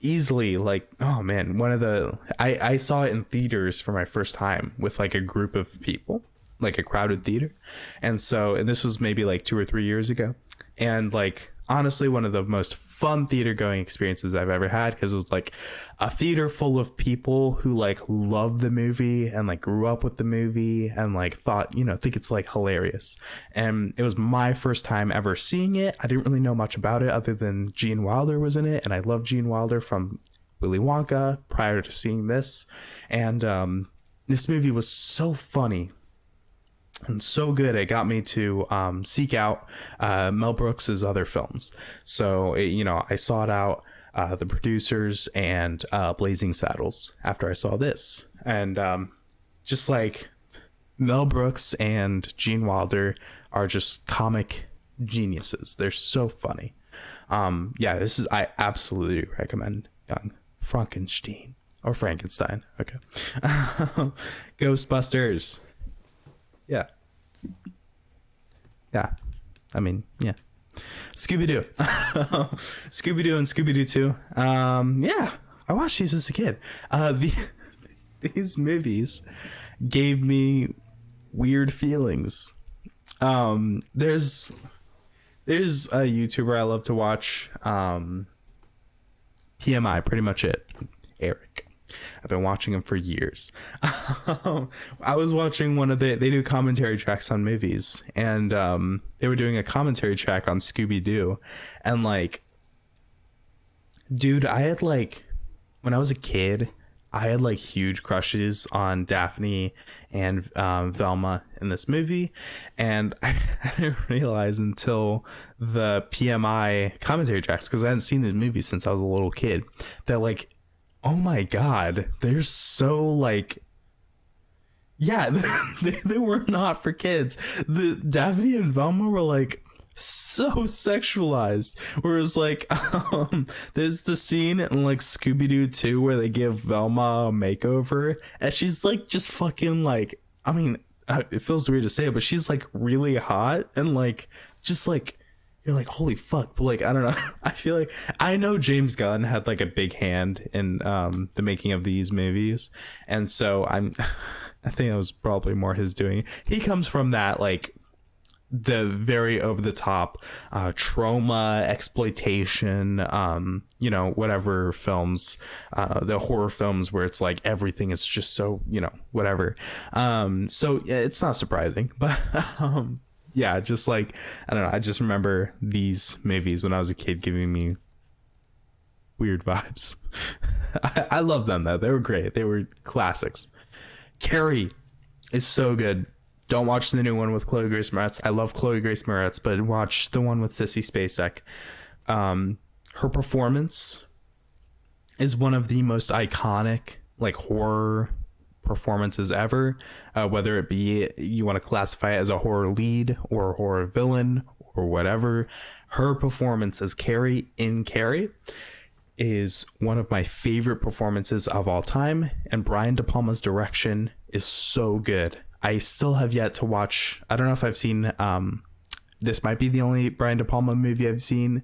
easily like, oh man, one of the I saw it in theaters for my first time with like a group of people. like a crowded theater. And this was maybe like 2 or 3 years ago. And like, honestly, one of the most fun theater going experiences I've ever had, because it was like a theater full of people who like love the movie and like grew up with the movie and like think it's like hilarious. And it was my first time ever seeing it. I didn't really know much about it other than Gene Wilder was in it, and I love Gene Wilder from Willy Wonka prior to seeing this. And this movie was so funny and so good, it got me to seek out Mel Brooks's other films. So, I sought out The Producers and Blazing Saddles after I saw this. And just like Mel Brooks and Gene Wilder are just comic geniuses. They're so funny. I absolutely recommend Young Frankenstein. Or Frankenstein. Okay. Ghostbusters. Yeah. I mean, yeah. Scooby-Doo. Scooby-Doo and Scooby-Doo 2. I watched these as a kid. These movies gave me weird feelings. There's a YouTuber I love to watch. PMI, pretty much it. Eric. I've been watching him for years. I was watching they do commentary tracks on movies, and they were doing a commentary track on Scooby-Doo, and like, dude, I had like, when I was a kid, I had like huge crushes on Daphne and Velma in this movie, and I didn't realize until the PMI commentary tracks, because I hadn't seen the movie since I was a little kid, that like, oh my god, they're so like, yeah, they were not for kids. The Daphne and Velma were like so sexualized, whereas like there's the scene in like Scooby-Doo 2 where they give Velma a makeover, and she's like just fucking like, I mean, it feels weird to say it, but she's like really hot, and like just like, you're like, holy fuck. But like, I don't know. I feel like, I know James Gunn had like a big hand in the making of these movies, and so I think it was probably more his doing. He comes from that like the very over the top trauma exploitation, whatever films, the horror films where it's like everything is just so, whatever. So yeah, it's not surprising, but yeah, just like, I don't know, I just remember these movies when I was a kid giving me weird vibes. I love them though. They were great. They were classics. Carrie is so good. Don't watch the new one with Chloe Grace Moretz. I love Chloe Grace Moretz, but watch the one with Sissy Spacek. Her performance is one of the most iconic like horror performances ever, whether it be you want to classify it as a horror lead or a horror villain or whatever. Her performance as Carrie in Carrie is one of my favorite performances of all time, and Brian De Palma's direction is so good. I still have yet to watch, I don't know if I've seen, this might be the only Brian De Palma movie I've seen.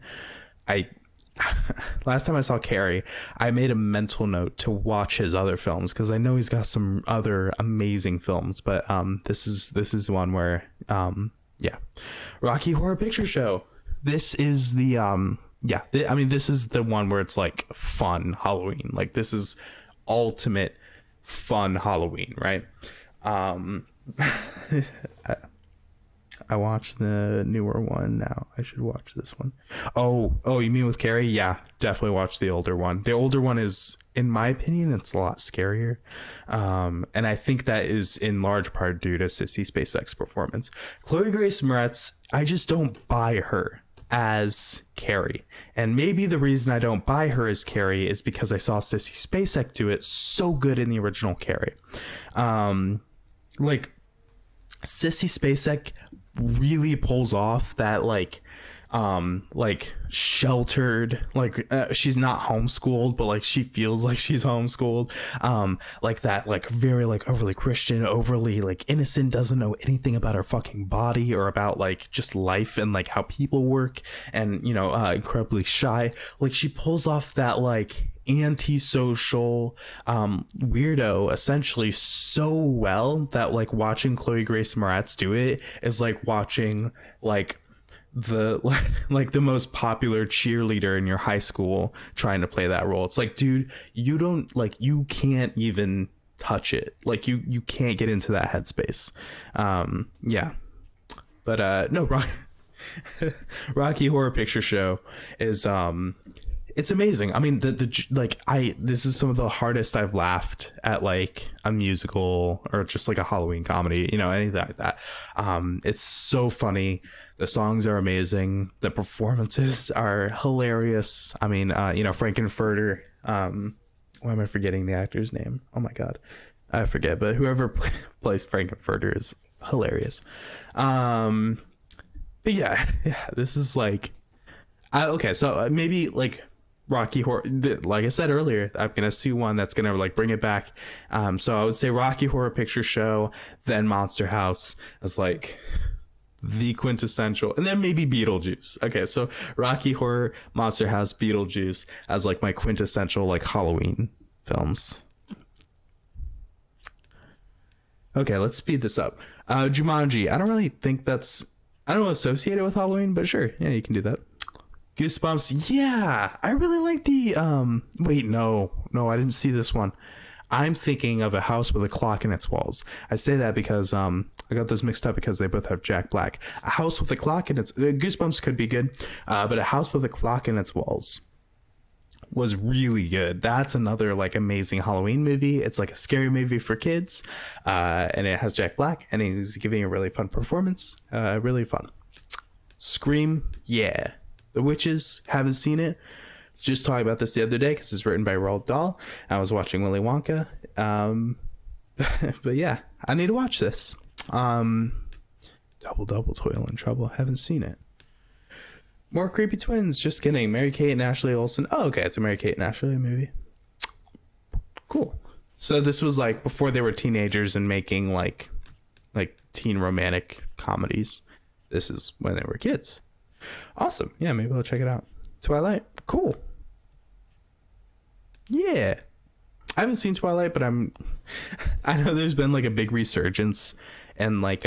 Last time I saw Carrie, I made a mental note to watch his other films, because I know he's got some other amazing films, but this is one where Rocky Horror Picture Show. This is the this is the one where it's like fun Halloween. Like, this is ultimate fun Halloween, right? I watched the newer one now. I should watch this one. Oh, you mean with Carrie? Yeah, definitely watch the older one. The older one is, in my opinion, it's a lot scarier. And I think that is in large part due to Sissy Spacek's performance. Chloe Grace Moretz, I just don't buy her as Carrie. And maybe the reason I don't buy her as Carrie is because I saw Sissy Spacek do it so good in the original Carrie. Like, Sissy Spacek really pulls off that like sheltered, like she's not homeschooled, but like she feels like she's homeschooled, like that, like very like overly Christian, overly like innocent, doesn't know anything about her fucking body or about like just life and like how people work, and incredibly shy. Like, she pulls off that like antisocial weirdo essentially so well that like watching Chloe Grace Moretz do it is like watching like the like the most popular cheerleader in your high school trying to play that role. It's like, dude, you don't like, you can't even touch it. Like you can't get into that headspace. Yeah, but no, Rocky Horror Picture Show is it's amazing. I mean, the like this is some of the hardest I've laughed at like a musical or just like a Halloween comedy, you know, anything like that. It's so funny. The songs are amazing. The performances are hilarious. I mean, you know, Frankenfurter. Why am I forgetting the actor's name? Oh my god, I forget. But whoever plays Frankenfurter is hilarious. But yeah, this is like, okay, so maybe like Rocky Horror, like I said earlier, I'm gonna see one that's gonna like bring it back. So I would say Rocky Horror Picture Show, then Monster House as like the quintessential, and then maybe Beetlejuice. Okay, so Rocky Horror, Monster House, Beetlejuice as like my quintessential like Halloween films. Okay, let's speed this up. Jumanji, I don't really think I don't associate it with Halloween, but sure, yeah, you can do that. Goosebumps, yeah, I really like the wait, no, I didn't see this one. I'm thinking of A House with a Clock in Its Walls. I say that because I got those mixed up because they both have Jack Black. A House with a Clock in Its Goosebumps could be good, but A House with a Clock in Its Walls was really good. That's another like amazing Halloween movie. It's like a scary movie for kids, and it has Jack Black, and he's giving a really fun performance. Really fun. Scream, yeah. The Witches, haven't seen it. Just talking about this the other day because it's written by Roald Dahl. I was watching Willy Wonka. But yeah, I need to watch this. Double, Toil and Trouble. Haven't seen it. More Creepy Twins. Just kidding. Mary-Kate and Ashley Olsen. Oh, okay. It's a Mary-Kate and Ashley movie. Cool. So this was like before they were teenagers and making like teen romantic comedies. This is when they were kids. Awesome. Yeah, maybe I'll check it out. Twilight. Cool. Yeah. I haven't seen Twilight, but I know there's been like a big resurgence and like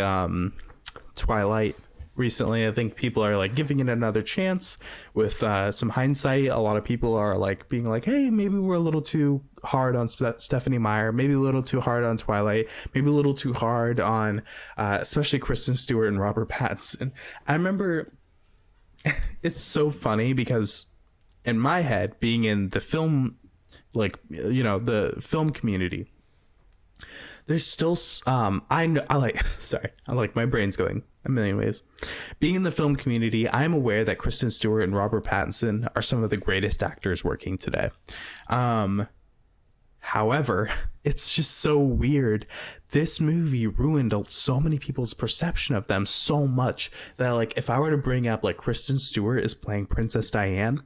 Twilight recently. I think people are like giving it another chance with some hindsight. A lot of people are like being like, hey, maybe we're a little too hard on Stephanie Meyer, maybe a little too hard on Twilight, maybe a little too hard on especially Kristen Stewart and Robert Pattinson. I remember it's so funny because in my head, being in the film, like, you know, the film community, there's still I like my brain's going a million ways. Being in the film community, I'm aware that Kristen Stewart and Robert Pattinson are some of the greatest actors working today. However, it's just so weird. This movie ruined so many people's perception of them so much that like if I were to bring up like Kristen Stewart is playing Princess Diana,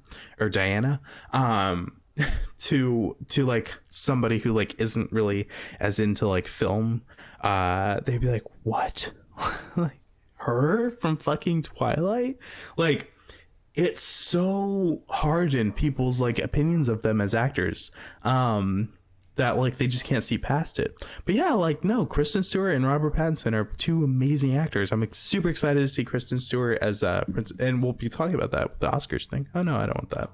to like somebody who like isn't really as into like film, they'd be like, what? Like her from fucking Twilight? Like it's so hard in people's like opinions of them as actors. That like they just can't see past it. But yeah, like no, Kristen Stewart and Robert Pattinson are two amazing actors. I'm like, super excited to see Kristen Stewart as Prince, and we'll be talking about that with the Oscars thing. Oh no, I don't want that.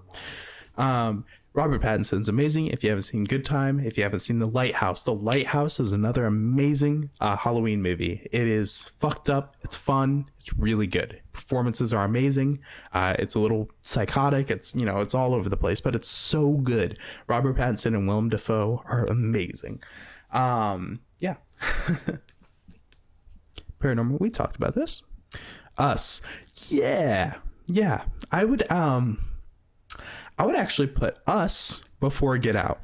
Robert Pattinson's amazing. If you haven't seen Good Time, if you haven't seen The Lighthouse is another amazing Halloween movie. It is fucked up. It's fun. It's really good. Performances are amazing. It's a little psychotic. It's, you know, it's all over the place, but it's so good. Robert Pattinson and Willem Dafoe are amazing. Yeah. Paranormal. We talked about this. Us. Yeah. I would actually put Us before Get Out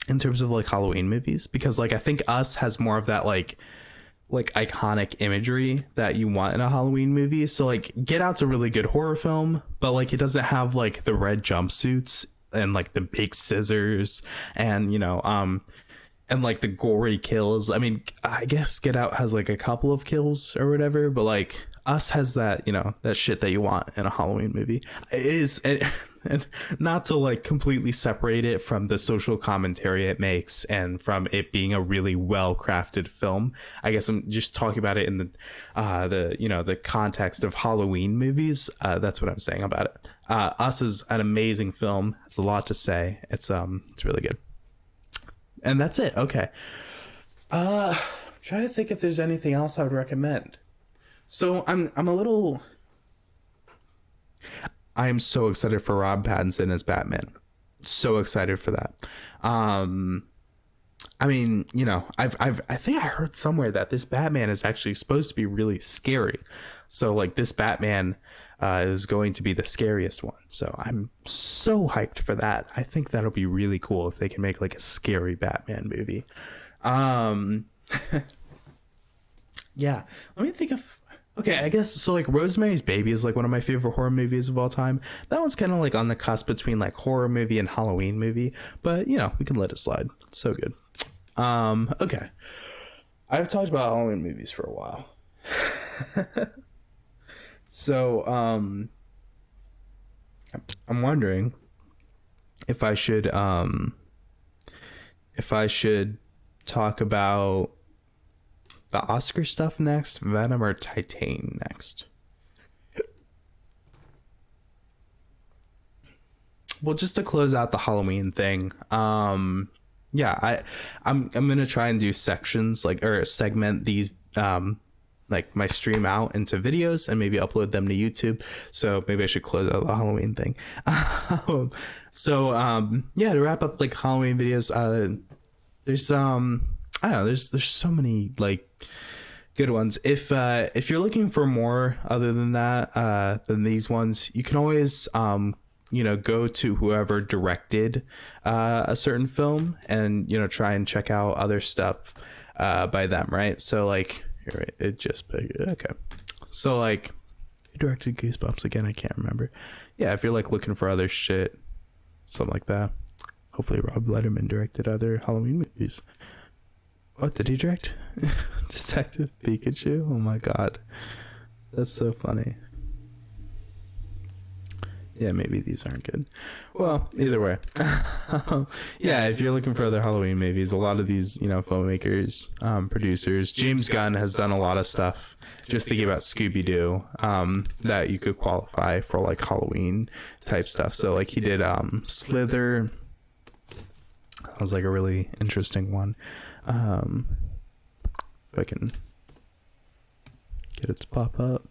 in terms of like Halloween movies, because like I think Us has more of that like iconic imagery that you want in a Halloween movie. So like Get Out's a really good horror film, but like it doesn't have like the red jumpsuits and like the big scissors and, you know, and like the gory kills. I mean, I guess Get Out has like a couple of kills or whatever, but like Us has that, you know, that shit that you want in a Halloween movie. and not to like completely separate it from the social commentary it makes and from it being a really well crafted film. I guess I'm just talking about it in the context of Halloween movies. That's what I'm saying about it. Us is an amazing film. It's a lot to say. It's really good. And that's it. Okay. Try to think if there's anything else I would recommend. So I'm so excited for Rob Pattinson as Batman. So excited for that. I mean, I think I heard somewhere that this Batman is actually supposed to be really scary. So like this Batman is going to be the scariest one. So I'm so hyped for that. I think that'll be really cool if they can make like a scary Batman movie. Yeah, let me think of. Okay, I guess so. Like Rosemary's Baby is like one of my favorite horror movies of all time. That one's kind of like on the cusp between like horror movie and Halloween movie, but we can let it slide. It's so good. Okay, I've talked about Halloween movies for a while, so I'm wondering if I should talk about the Oscar stuff next, Venom or Titane next. Well, just to close out the Halloween thing, I'm gonna try and do sections or segment these like my stream out into videos and maybe upload them to YouTube. So maybe I should close out the Halloween thing. To wrap up like Halloween videos, there's I don't know, there's so many like good ones. If you're looking for more other than that, than these ones, you can always go to whoever directed a certain film and try and check out other stuff by them, right? So like it just okay. So like who directed Goosebumps again? I can't remember. Yeah, if you're like looking for other shit, something like that. Hopefully Rob Letterman directed other Halloween movies. What did he direct? Detective Pikachu? Oh my god. That's so funny. Yeah, maybe these aren't good. Well, either way. Yeah, if you're looking for other Halloween movies, a lot of these, filmmakers, producers, James Gunn has done a lot of stuff. Just thinking about Scooby-Doo, that you could qualify for like Halloween type stuff. So like he did Slither. That was like a really interesting one. If I can get it to pop up.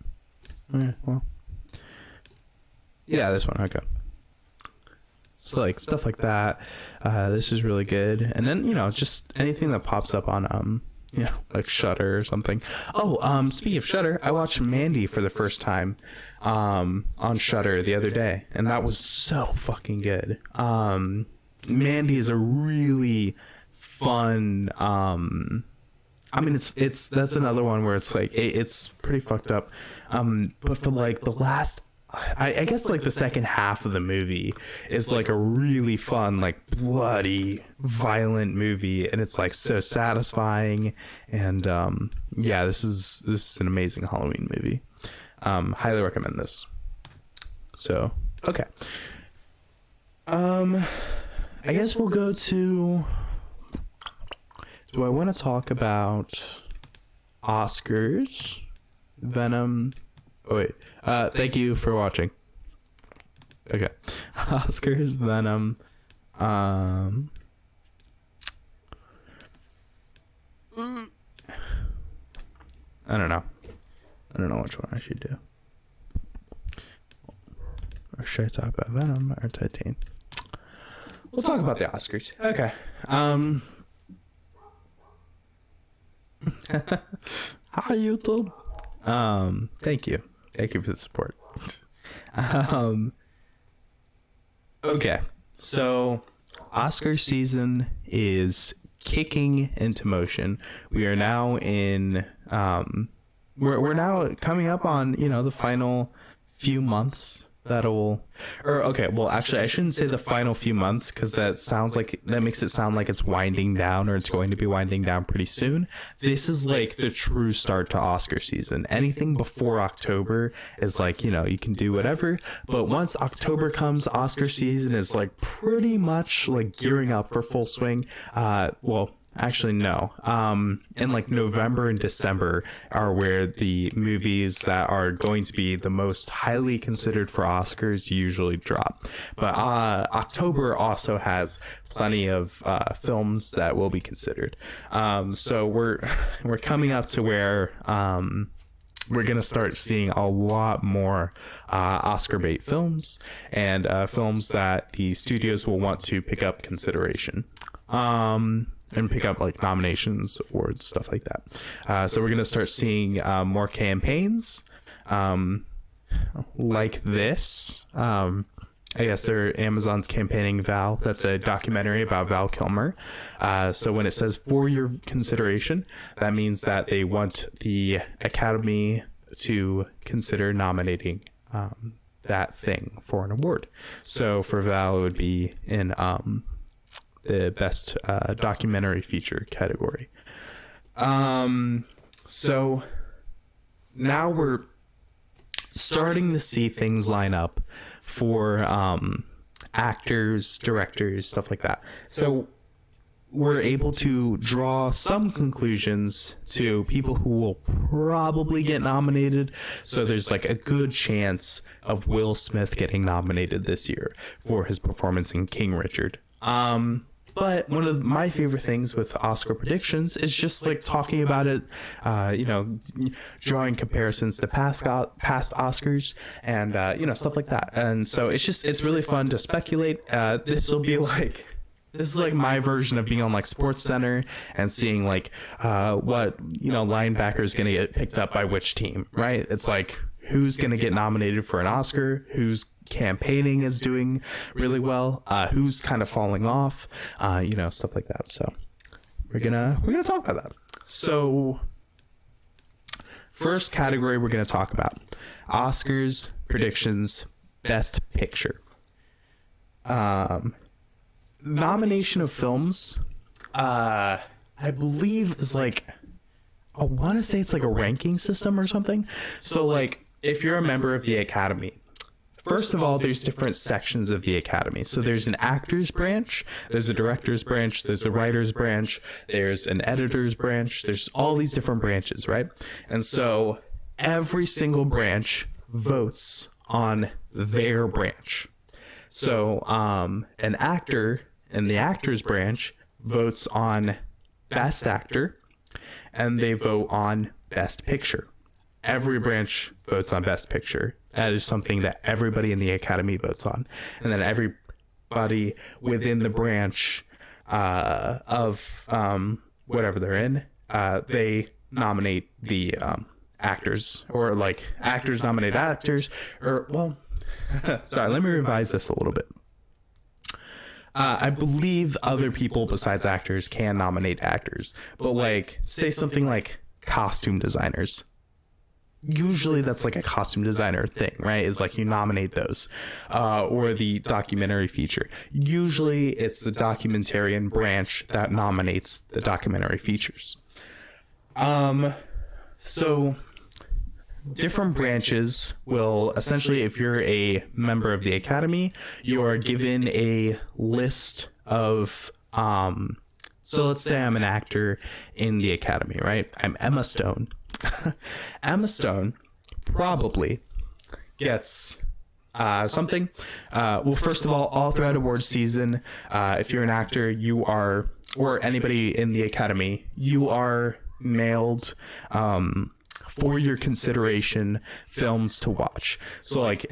Yeah, this one. Okay. So like stuff like that. This is really good. And then just anything that pops up on like Shudder or something. Oh, speaking of Shudder, I watched Mandy for the first time on Shudder the other day, and that was so fucking good. Mandy is a really fun I mean it's that's another one where it's like it's pretty fucked up, but for like the last I guess like the second half of the movie is like a really fun, like bloody violent movie, and it's like so satisfying. And this is an amazing Halloween movie. Highly recommend this. So okay, I guess we'll go to, do I want to talk about Oscars, Venom? Oh wait, thank you for watching. Okay, Oscars, Venom, I don't know which one I should do. Or should I talk about Venom or Titane? We'll talk about the Oscars. Okay. Hi YouTube. Thank you for the support. Okay, so Oscar season is kicking into motion. We are now in we're now coming up on the final few months well, actually, I shouldn't say the final few months, because that makes it sound like it's winding down, or it's going to be winding down pretty soon. This is like the true start to Oscar season. Anything before October is like, you can do whatever, but once October comes, Oscar season is like pretty much like gearing up for full swing. Actually, no. In like November and December are where the movies that are going to be the most highly considered for Oscars usually drop. But October also has plenty of films that will be considered. So we're coming up to where we're going to start seeing a lot more Oscar bait films, and films that the studios will want to pick up consideration. And pick up like nominations, awards, stuff like that. So we're going to start seeing more campaigns like this. I guess they're Amazon's campaigning Val. That's a documentary about Val Kilmer. So when it says for your consideration, that means that they want the Academy to consider nominating that thing for an award. So for Val, it would be in the best documentary feature category. So now we're starting to see things line up for actors, directors, stuff like that. So we're able to draw some conclusions to people who will probably get nominated. So there's like a good chance of Will Smith getting nominated this year for his performance in King Richard. But one of my favorite things with Oscar predictions is just like talking about it, drawing comparisons to past Oscars and, stuff like that. And so it's really fun to speculate. This is like my version of being on like Sports Center and seeing like what linebacker is going to get picked up by which team, right? It's like who's going to get nominated for an Oscar, who's campaigning is doing really well, who's kind of falling off, stuff like that. So we're gonna talk about that. So first category we're gonna talk about: Oscars predictions, Best Picture. Nomination of films, I believe is like, I want to say it's like a ranking system or something. So like if you're a member of the Academy, first of all, there's different sections of the Academy. So there's an actor's branch, there's a director's branch, there's a writer's branch, there's an editor's branch, there's all these different branches, right? And so every single branch votes on their branch. So an actor in the actor's branch votes on Best Actor, and they vote on Best Picture. Every branch votes on Best Picture. That is something that everybody in the Academy votes on. And then everybody within the branch of whatever they're in, they nominate the actors, or like actors nominate actors, or well, sorry, let me revise this a little bit. I believe other people besides actors can nominate actors, but like say something like costume designers. Usually that's like a costume designer thing, right? Is like you nominate those, or the documentary feature. Usually it's the documentarian branch that nominates the documentary features. So different branches will essentially, if you're a member of the Academy, you are given a list of, so let's say I'm an actor in the Academy, right? I'm Emma Stone. Emma Stone probably gets something. Well, first of all throughout awards season, if you're an actor, you are, or anybody in the Academy, you are mailed for your consideration films to watch. So like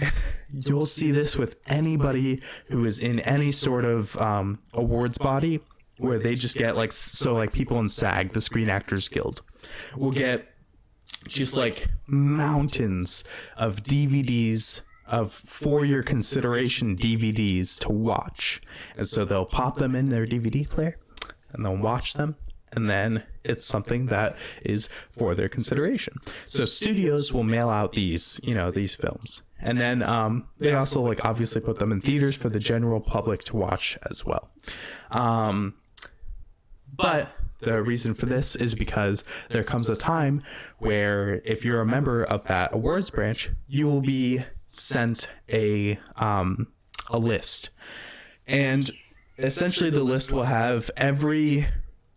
you'll see this with anybody who is in any sort of awards body, where they just get like, so like people in SAG, the Screen Actors Guild, will get just like mountains of DVDs of for your consideration DVDs to watch. And so they'll pop them in their DVD player and they'll watch them, and then it's something that is for their consideration. So studios will mail out these, these films, And then they also like obviously put them in theaters for the general public to watch as well. But the reason for this is because there comes a time where if you're a member of that awards branch, you will be sent a list. And essentially the list will have everybody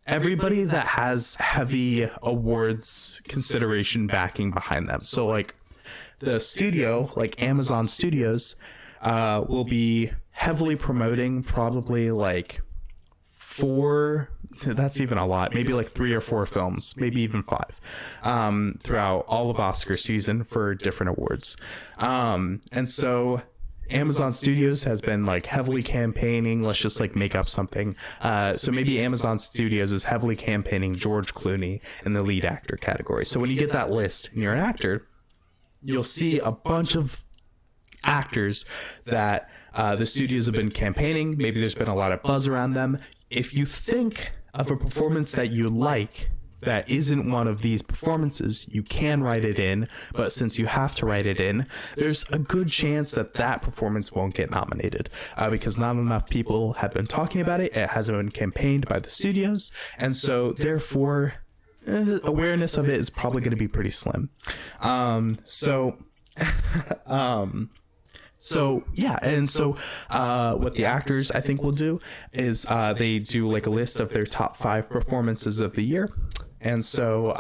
that has heavy awards consideration backing behind them. So like the studio, like Amazon Studios, will be heavily promoting probably like 4, that's even a lot, maybe like 3 or 4 films, maybe even 5, throughout all of Oscar season for different awards. And so Amazon Studios has been like heavily campaigning, let's just like make up something. So maybe Amazon Studios is heavily campaigning George Clooney in the lead actor category. So when you get that list and you're an actor, you'll see a bunch of actors that the studios have been campaigning. Maybe there's been a lot of buzz around them. If you think of a performance that you like that isn't one of these performances, you can write it in, but since you have to write it in, there's a good chance that that performance won't get nominated because not enough people have been talking about it. It hasn't been campaigned by the studios, and so therefore awareness of it is probably going to be pretty slim. So yeah, and so what the actors I think will do is they do like a list of their top 5 performances of the year, and so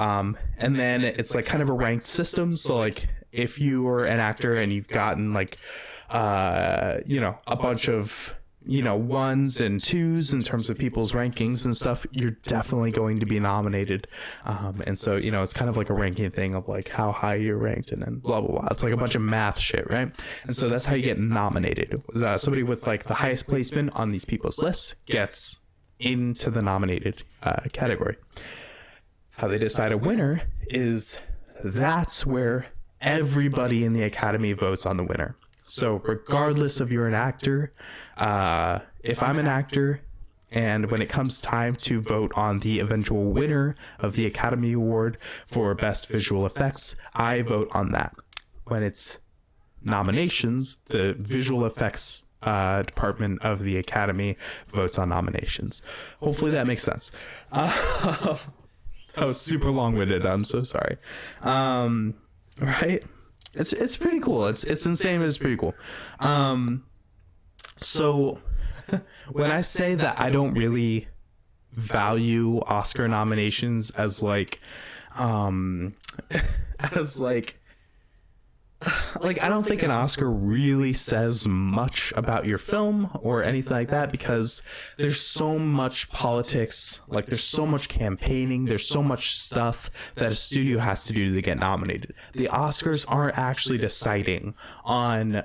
and then it's like kind of a ranked system. So like if you are an actor and you've gotten like a bunch of 1s and 2s in terms of people's rankings and stuff, you're definitely going to be nominated. And so, it's kind of like a ranking thing of like how high you're ranked and then blah, blah, blah. It's like a bunch of math shit, right? And so that's how you get nominated. Somebody with like the highest placement on these people's lists gets into the nominated category. How they decide a winner is that's where everybody in the Academy votes on the winner. So regardless if you're an actor, if I'm an actor, and when it comes time to vote on the eventual winner of the Academy Award for Best Visual Effects, I vote on that. When it's nominations, the visual effects department of the Academy votes on nominations. Hopefully that makes sense. That was super long-winded. I'm so sorry. Right? It's pretty cool. It's insane, but it's pretty cool. So when I say that I don't really value Oscar nominations as like I don't think an Oscar really says much about your film or anything like that because there's so much politics, like there's so much campaigning, there's so much stuff that a studio has to do to get nominated. The Oscars aren't actually deciding on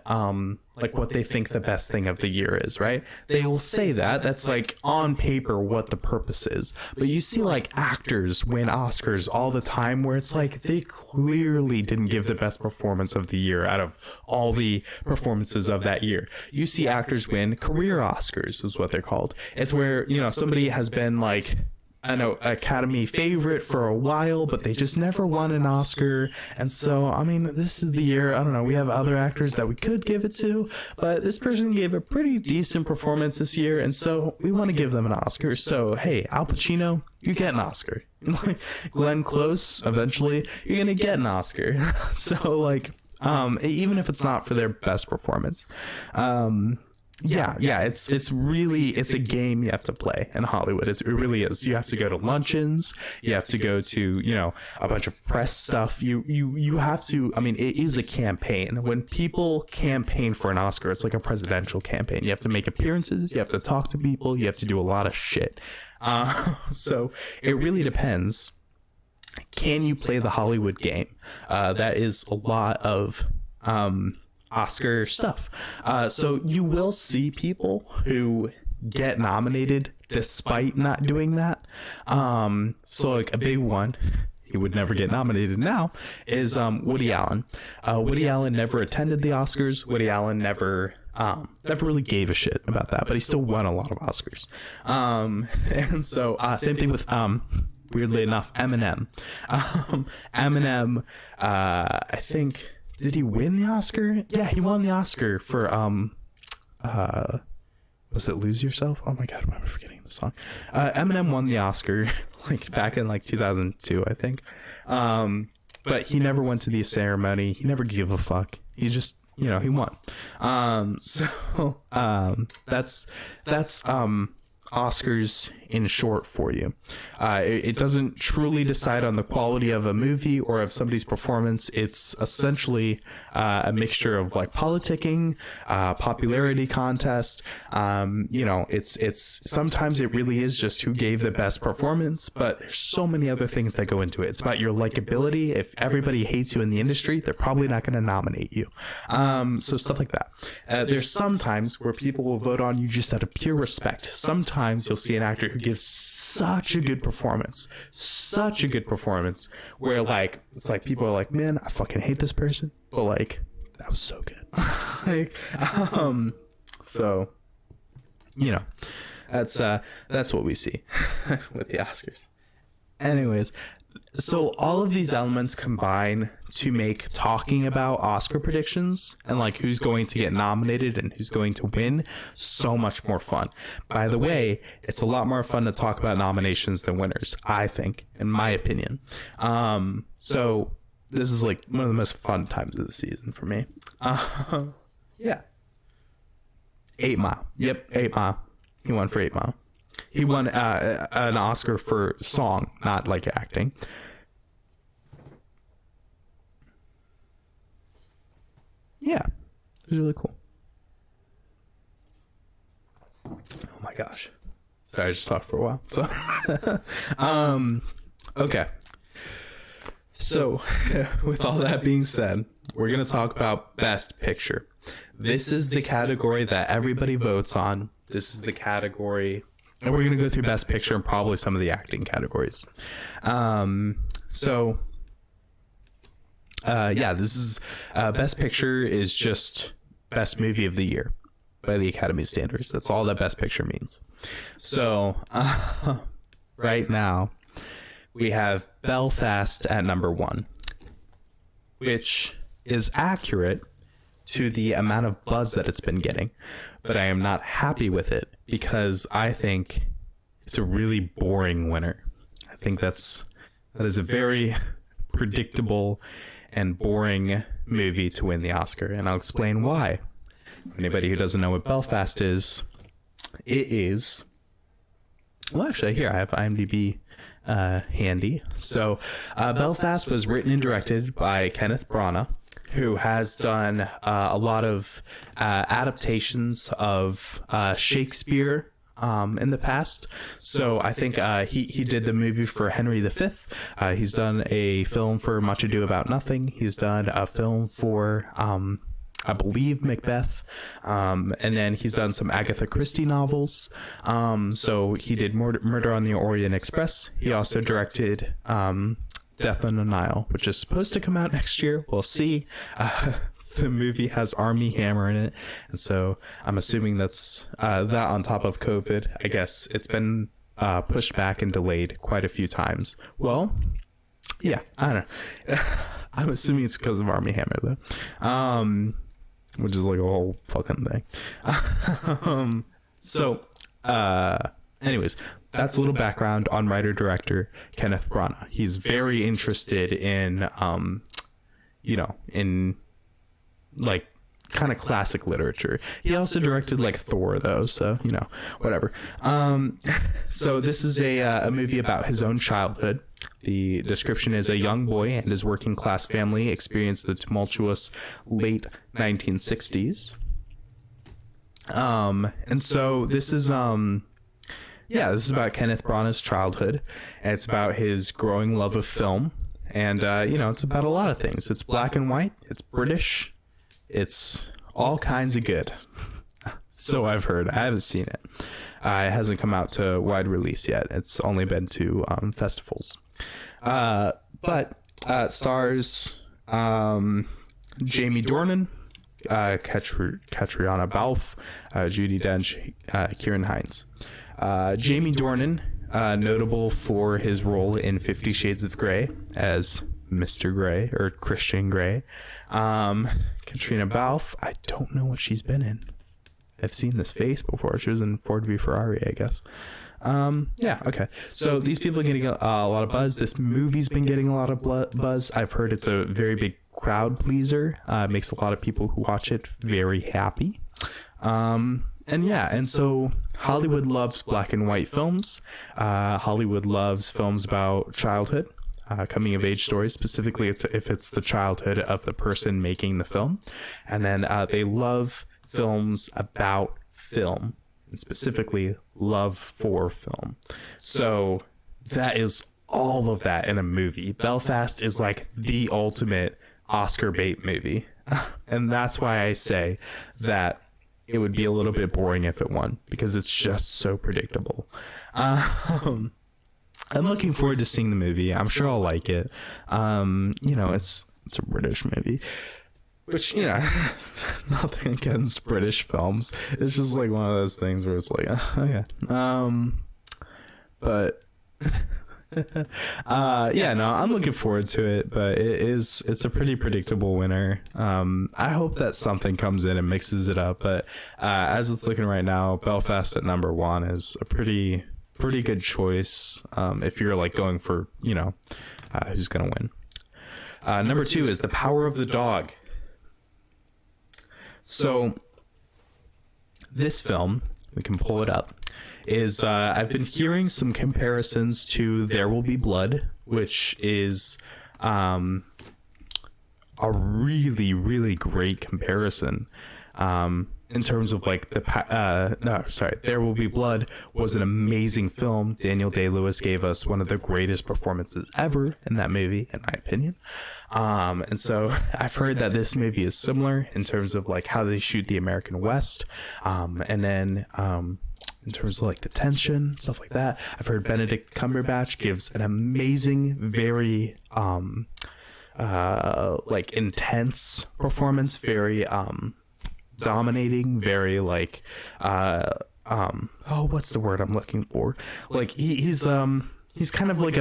like what they think the best thing of the year is, right? They will say that. That's like on paper what the purpose is. But you see like actors win Oscars all the time where it's like they clearly didn't give the best performance of the year out of all the performances of that year. You see actors win career Oscars is what they're called. It's where, somebody has been like Academy favorite for a while, but they just never won an Oscar. And so, this is the year, I don't know, we have other actors that we could give it to, but this person gave a pretty decent performance this year, and so we want to give them an Oscar. So, hey, Al Pacino, you get an Oscar. Glenn Close, eventually, you're gonna get an Oscar. So, even if it's not for their best performance. Yeah, it's a game you have to play in Hollywood. It really is. You have to go to luncheons. You have to go to, a bunch of press stuff. You have to, it is a campaign. When people campaign for an Oscar, it's like a presidential campaign. You have to make appearances. You have to talk to people. You have to do a lot of shit. So it really depends. Can you play the Hollywood game? That is a lot of, Oscar stuff. So you will see people who get nominated despite not doing that. So like a big one, he would never get nominated now, is Woody Allen. Woody Allen never attended the Oscars. Woody Allen never really gave a shit about that, but he still won a lot of Oscars. And so same thing with weirdly enough, Eminem. Eminem, I think did he win the Oscar? Yeah, he won the Oscar for was it Lose Yourself? Oh my god, why am I forgetting the song? Eminem won the Oscar like back in like 2002, I think. But he never went to the ceremony. He never gave a fuck. He just, he won. That's Oscars in short for you. It doesn't truly decide on the quality of a movie or of somebody's performance. It's essentially a mixture of like politicking, popularity contest. It's sometimes it really is just who gave the best performance, but there's so many other things that go into it. It's about your likability. If everybody hates you in the industry, they're probably not going to nominate you. So stuff like that. There's sometimes where people will vote on you just out of pure respect. Sometimes you'll see an actor who gives such a good performance where like it's like people are like, man, I fucking hate this person, but like that was so good. So that's what we see with the Oscars. Anyways, so all of these elements combine to make talking about Oscar predictions and like who's going to get nominated and who's going to win so much more fun. By the way, it's a lot more fun to talk about nominations than winners, I think, in my opinion. So this is like one of the most fun times of the season for me. Yeah. 8 Mile. Yep, 8 Mile. He won for 8 Mile. He won an Oscar for song, not like acting. Yeah, it was really cool. Oh my gosh. Sorry, I just talked for a while. So, okay. So, with all that being said, we're going to talk about Best Picture. This is the category that everybody votes on. This is the category... And we're going to go through Best Picture and probably some of the acting categories. This is Best Picture is just Best Movie of the Year by the Academy standards. That's all that Best Picture means. So right now we have Belfast at number 1, which is accurate to the amount of buzz that it's been getting, but I am not happy with it because I think it's a really boring winner. I think that is a very predictable and boring movie to win the Oscar, and I'll explain why. Anybody who doesn't know what Belfast is, it is... Well, actually, here I have IMDb handy. So, Belfast was written and directed by Kenneth Branagh, who has done a lot of adaptations of Shakespeare in the past. So I think he did the movie for Henry V. He's done a film for Much Ado About Nothing. He's done a film for, I believe, Macbeth. And then he's done some Agatha Christie novels. So he did Murder on the Orient Express. He also directed... Death on the Nile, which is supposed to come out next year. We'll see. The movie has Armie Hammer in it, and so I'm assuming that's that on top of COVID. I guess it's been pushed back and delayed quite a few times. Well, yeah, I don't know. I'm assuming it's because of Armie Hammer, though, which is like a whole fucking thing. Anyways, that's a little background on writer-director Kenneth Branagh. He's very interested in, in like kind of classic literature. He also directed like Thor, though, so whatever. So this is a movie about his own childhood. The description is a young boy and his working class family experienced the tumultuous late 1960s. And so this is this is about Kenneth Branagh's childhood, and it's about his growing love of film, and it's about a lot of things. It's black and white, it's British, it's all kinds of good. So I've heard. I haven't seen it. It hasn't come out to wide release yet. It's only been to festivals. But stars Jamie Dornan, Catriona Balfe, Judi Dench, Kieran Hines. Jamie Dornan, notable for his role in 50 Shades of Grey as Mr. Grey or Christian Grey. Katrina Balfe, I don't know what she's been in. I've seen this face before. She was in Ford v Ferrari, I guess. Yeah, okay. So these people are getting a lot of buzz. This movie's been getting a lot of buzz. I've heard it's a very big crowd pleaser. Makes a lot of people who watch it very happy. And so Hollywood loves black and white films. Hollywood loves films about childhood, coming of age stories, specifically if it's the childhood of the person making the film. And then they love films about film, and specifically love for film. So that is all of that in a movie. Belfast is like the ultimate Oscar bait movie. And that's why I say that it would be a little bit boring if it won, because it's just so predictable. I'm looking forward to seeing the movie. I'm sure I'll like it. It's a British movie, which, nothing against British films. It's just like one of those things where it's like, oh yeah. But I'm looking forward to it, but it's a pretty predictable winner. I hope that something comes in and mixes it up, but as it's looking right now, Belfast at number 1 is a pretty good choice, if you're like going for, who's gonna win. Number 2 is The Power of the Dog. So this film, we can pull it up, is I've been hearing some comparisons to There Will Be Blood, which is a really, really great comparison. In terms of like There Will Be Blood was an amazing film. Daniel Day-Lewis gave us one of the greatest performances ever in that movie, in my opinion. And so I've heard that this movie is similar in terms of like how they shoot the American West. And then, in terms of like the tension, stuff like that. I've heard Benedict Cumberbatch gives an amazing, very, like intense performance, very, dominating, very like what's the word I'm looking for? Like he's kind of like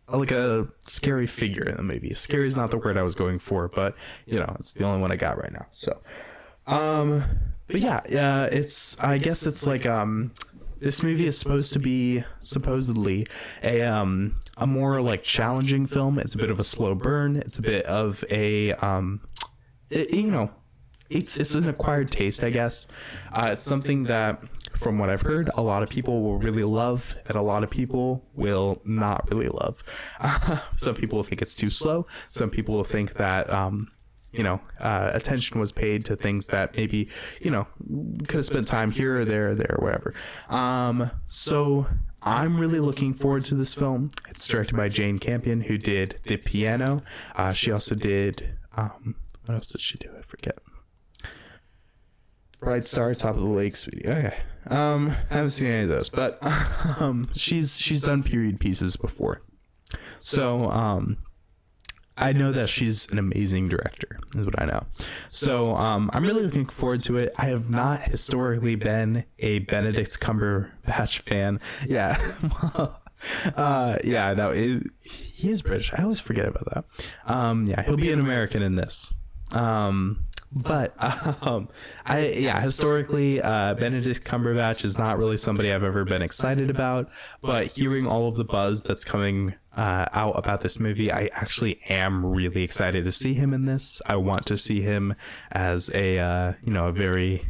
like a scary figure in the movie. Scary is not the word I was going for, but it's the only one I got right now. So but yeah, I guess it's like this movie is supposed to be supposedly a more like challenging film. It's a bit of a slow burn. It's a bit of a it's an acquired taste, I guess. It's something that, from what I've heard, a lot of people will really love, and a lot of people will not really love. Some people will think it's too slow. Some people will think that, attention was paid to things that maybe, could have spent time here or there or whatever. So I'm really looking forward to this film. It's directed by Jane Campion, who did The Piano. She also did, what else did she do? I forget. Bright Star, Top of the Lake, Sweetie. Okay. I haven't seen any of those, but she's done period pieces before. So I know that she's an amazing director, is what I know. So I'm really looking forward to it. I have not historically been a Benedict Cumberbatch fan. Yeah. He is British. I always forget about that. He'll be an American in this. Historically, Benedict Cumberbatch is not really somebody I've ever been excited about, but hearing all of the buzz that's coming out about this movie, I actually am really excited to see him in this. I want to see him as a very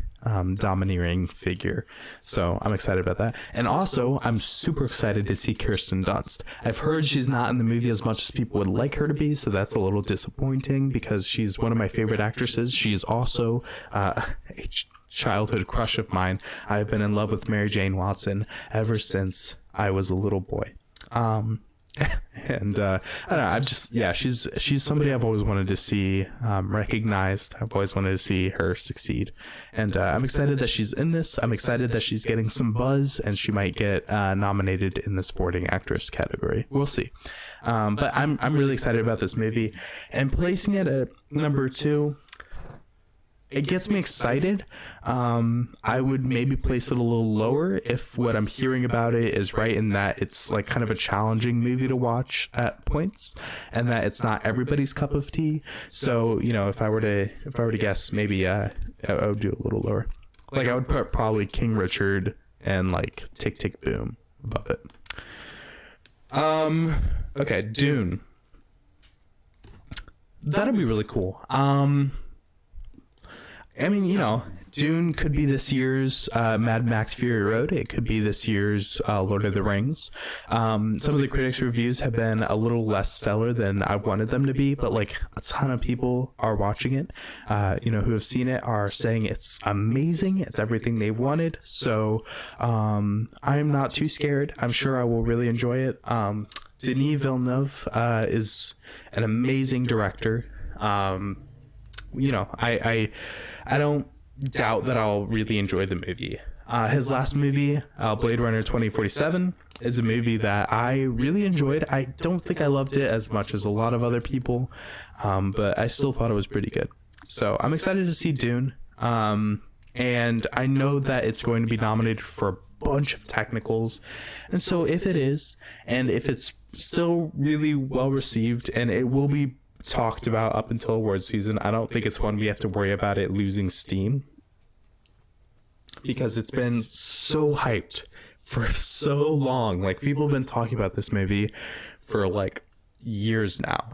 domineering figure. So I'm excited about that. And also, I'm super excited to see Kirsten Dunst. I've heard she's not in the movie as much as people would like her to be, so that's a little disappointing because she's one of my favorite actresses. She's also a childhood crush of mine. I've been in love with Mary Jane Watson ever since I was a little boy. And I don't know, she's somebody I've always wanted to see recognized. I've always wanted to see her succeed, and I'm excited that she's in this. I'm excited that she's getting some buzz, and she might get nominated in the supporting actress category. We'll see, but I'm really excited about this movie, and placing it at number 2. it gets me excited. I would maybe place it a little lower if what I'm hearing about it is right, in that it's like kind of a challenging movie to watch at points, and that it's not everybody's cup of tea. So, you know, if I were to guess, maybe I would do a little lower. Like, I would put probably King Richard and like Tick Tick Boom above it. Okay, Dune. That'd be really cool. I mean, you know, Dune could be this year's Mad Max Fury Road. It could be this year's Lord of the Rings. Some of the critics' reviews have been a little less stellar than I wanted them to be, but like a ton of people are watching it, you know, who have seen it are saying it's amazing. It's everything they wanted. So I'm not too scared. I'm sure I will really enjoy it. Denis Villeneuve is an amazing director. You know, I don't doubt that I'll really enjoy the movie. His last movie, Blade Runner 2047, is a movie that I really enjoyed. I don't think I loved it as much as a lot of other people, but I still thought it was pretty good. So I'm excited to see Dune. And I know that it's going to be nominated for a bunch of technicals. And so if it is, and if it's still really well received, and it will be talked about up until awards season, I don't think it's one we have to worry about it losing steam, because it's been so hyped for so long. Like, people have been talking about this movie for like years now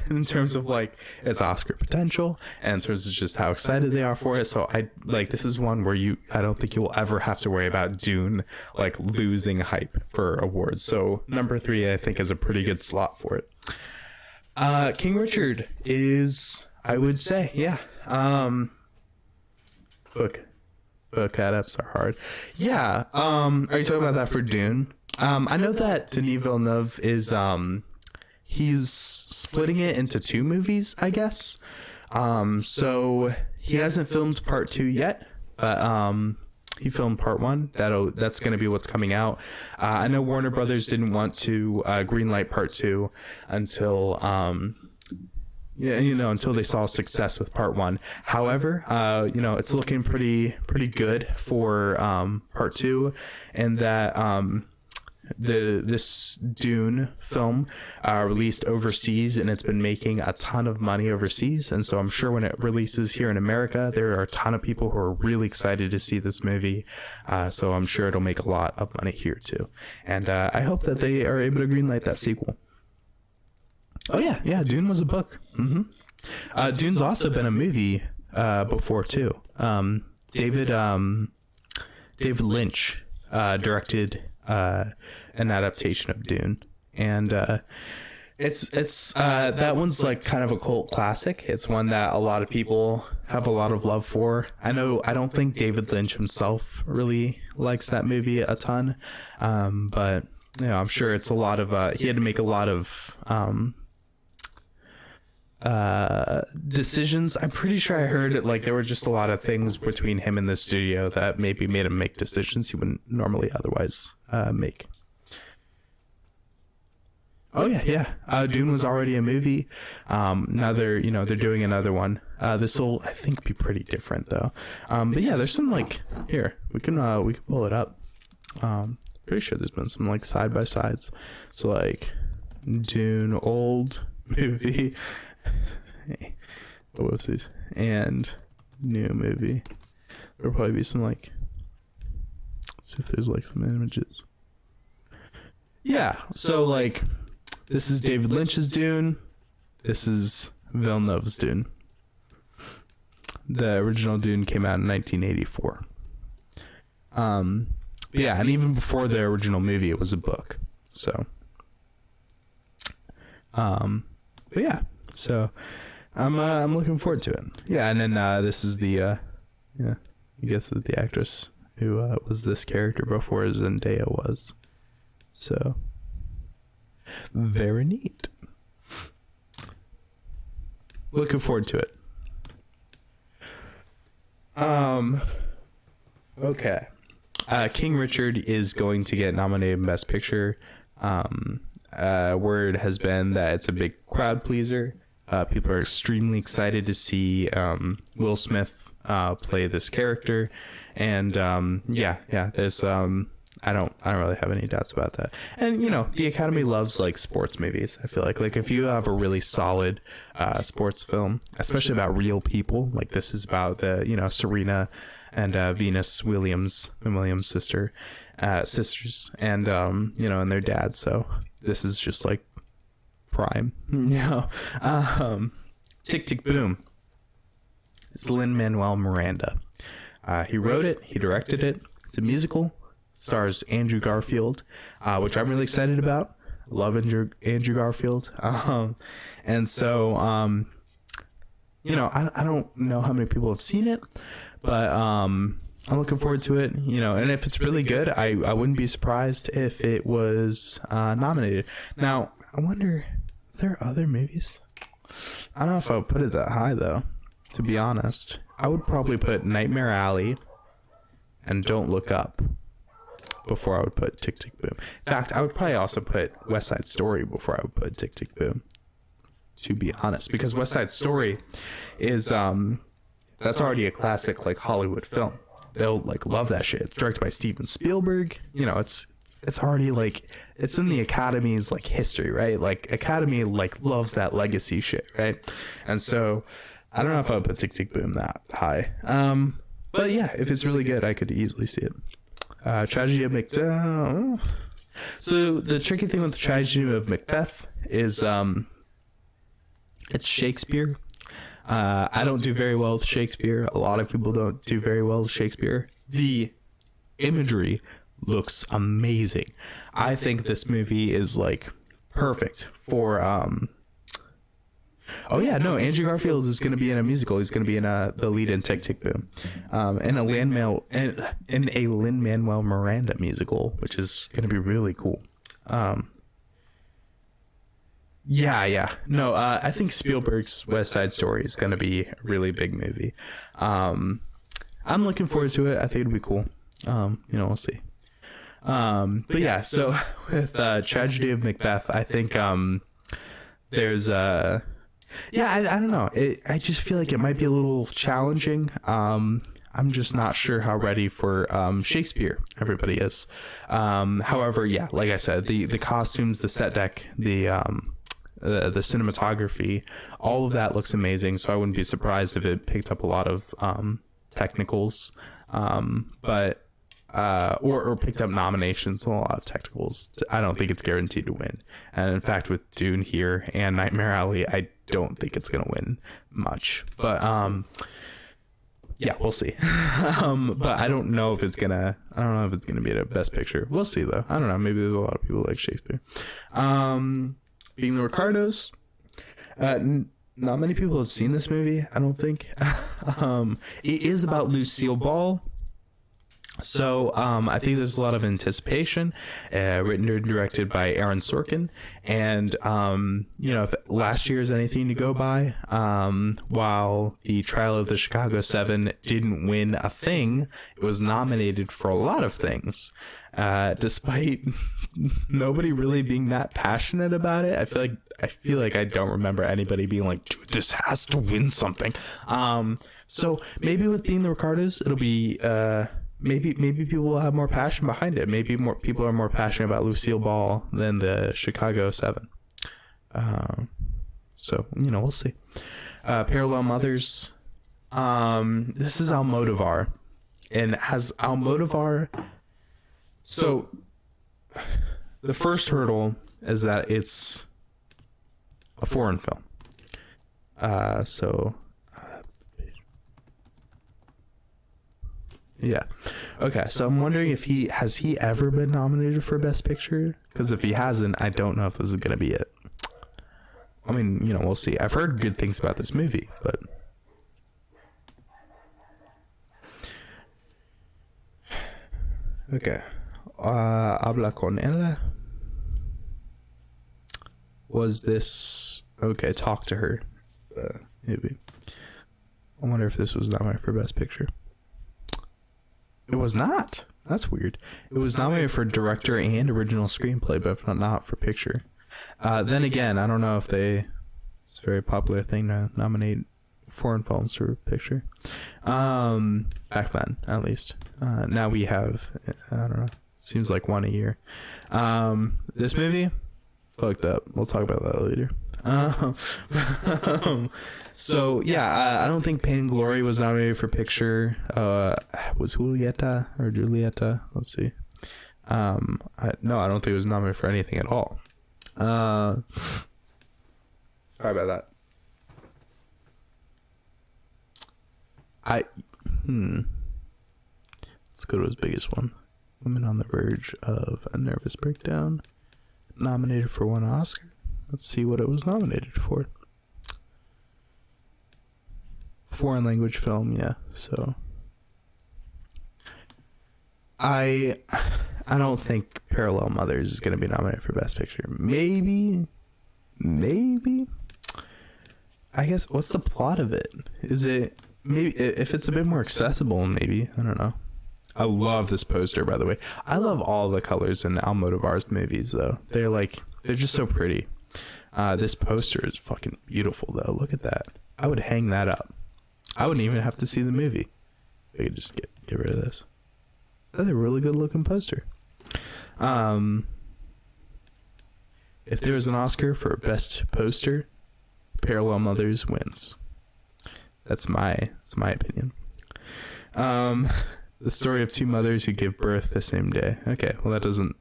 in terms of like its Oscar potential and in terms of just how excited they are for it. So I like, this is one where I don't think you will ever have to worry about Dune like losing hype for awards. So number 3, I think, is a pretty good slot for it. King Richard is, I would say, yeah. Book adapts are hard. Yeah. Are you talking about that for Dune? I know that Denis Villeneuve is, he's splitting it into 2 movies, I guess. So he hasn't filmed part 2 yet, but, he filmed part 1. That's going to be what's coming out. I know Warner Brothers didn't want to greenlight part 2 until until they saw success with part 1. However, it's looking pretty good for part 2, and that this Dune film released overseas, and it's been making a ton of money overseas. And so I'm sure when it releases here in America, there are a ton of people who are really excited to see this movie. So I'm sure it'll make a lot of money here too. And I hope that they are able to greenlight that sequel. Oh yeah, Dune was a book. Dune's also been a movie before too. David Lynch directed an adaptation of Dune, and it's that one's like kind of a cult classic. It's one that a lot of people have a lot of love for. I don't think David Lynch himself really likes that movie a ton, but I'm sure it's a lot of he had to make a lot of decisions. I'm pretty sure I heard it, like there were just a lot of things between him and the studio that maybe made him make decisions he wouldn't normally otherwise make. Oh yeah. Dune was already a movie. Now they're doing another one. This will, I think, be pretty different though. But yeah, there's some like, here we can pull it up. Pretty sure there's been some like side by sides. So like Dune old movie. What was this? And new movie. There'll probably be some like, let's see if there's like some images. Yeah, so like this is David Lynch's Dune. This is Villeneuve's Dune. The original Dune came out in 1984. Yeah, and even before the original movie, it was a book. So, but yeah. So I'm looking forward to it. Yeah, and then this is the I guess the actress who was this character before Zendaya was. So very neat. Looking forward to it. Okay. King Richard is going to get nominated in Best Picture. Word has been that it's a big crowd pleaser. People are extremely excited to see Will Smith play this character, and there's I don't really have any doubts about that. And the Academy loves like sports movies. I feel like if you have a really solid sports film, especially about real people, like this is about the Serena and Venus Williams sisters, and and their dad. So this is just like prime. Tick Tick Boom. It's Lin-Manuel Miranda. He wrote it. He directed it. It's a musical. Stars Andrew Garfield, which I'm really excited about. Love Andrew Garfield. And so, I don't know how many people have seen it, but I'm looking forward to it. And if it's really good, I wouldn't be surprised if it was nominated. Now, I wonder, are there other movies? I don't know if I would put it that high, though, to be honest. I would probably put Nightmare Alley and Don't Look Up before I would put Tick Tick Boom. In fact, I would probably also put West Side Story before I would put Tick Tick Boom, to be honest, because West Side Story is that's already a classic like Hollywood film. They'll like love that shit. It's directed by Steven Spielberg. It's already like it's in the Academy's like history, right? Like Academy like loves that legacy shit, right? And so I don't know if I would put Tick Tick Boom that high. But yeah, if it's really good, I could easily see it. Tragedy of Macbeth. So the tricky thing with the Tragedy of Macbeth is it's Shakespeare. I don't do very well with Shakespeare. A lot of people don't do very well with Shakespeare. The imagery looks amazing. I think this movie is like perfect for Andrew Garfield is going to be in a musical. He's going to be in the lead in Tick Tick Boom, in a Lin-Manuel Miranda musical, which is going to be really cool. I think Spielberg's West Side Story is going to be a really big movie. I'm looking forward to it. I think it'll be cool. We'll see. But yeah, so with Tragedy of Macbeth, I think there's I don't know. I just feel like it might be a little challenging. I'm just not sure how ready for Shakespeare everybody is. However, yeah, like I said, the costumes, the set deck, the cinematography, all of that looks amazing. So I wouldn't be surprised if it picked up a lot of technicals, or picked up nominations on a lot of technicals. I don't think it's guaranteed to win. And in fact, with Dune here and Nightmare Alley, I don't think it's going to win much. But we'll see. But I don't know if it's going to be the best picture. We'll see though. I don't know. Maybe there's a lot of people like Shakespeare. Being the Ricardos, not many people have seen this movie, I don't think. It is about Lucille Ball. So I think there's a lot of anticipation, written and directed by Aaron Sorkin. And, if last year is anything to go by, while the Trial of the Chicago 7 didn't win a thing, it was nominated for a lot of things, despite nobody really being that passionate about it. I feel like I don't remember anybody being like, dude, this has to win something. So maybe with Being the Ricardos, it'll be, maybe people will have more passion behind it. Maybe more people are more passionate about Lucille Ball than the Chicago 7. So we'll see. Parallel Mothers. This is Almodovar, and has Almodovar. So the first hurdle is that it's a foreign film. Yeah. Okay. So I'm wondering if he ever been nominated for Best Picture? Because if he hasn't, I don't know if this is gonna be it. I mean, we'll see. I've heard good things about this movie, but okay. Habla con ella. Was this okay? Talk to her. Maybe. I wonder if this was nominated for Best Picture. It was not. That's weird. It was nominated for director and original screenplay, but not for picture. Then again, I don't know if it's a very popular thing to nominate foreign films for picture. Back then, at least. Now we have, I don't know, seems like one a year. This movie, fucked up. We'll talk about that later. So yeah, I don't think Pain and Glory was nominated for picture. Was Julieta or Julieta? Let's see. No, I don't think it was nominated for anything at all. Sorry about that. Let's go to his biggest one. Women on the Verge of a Nervous Breakdown. Nominated for 1 Oscar. Let's see what it was nominated for. Foreign language film, yeah. So I don't think Parallel Mothers is going to be nominated for Best Picture. Maybe. I guess, what's the plot of it? Is it maybe if it's a bit more accessible? Maybe, I don't know. I love this poster, by the way. I love all the colors in Almodovar's movies, though. They're just so pretty. This poster is fucking beautiful, though. Look at that. I would hang that up. I wouldn't even have to see the movie. I could just get rid of this. That's a really good looking poster. If there was an Oscar for best poster, Parallel Mothers wins. That's my opinion. The story of 2 mothers who give birth the same day. Okay, well that doesn't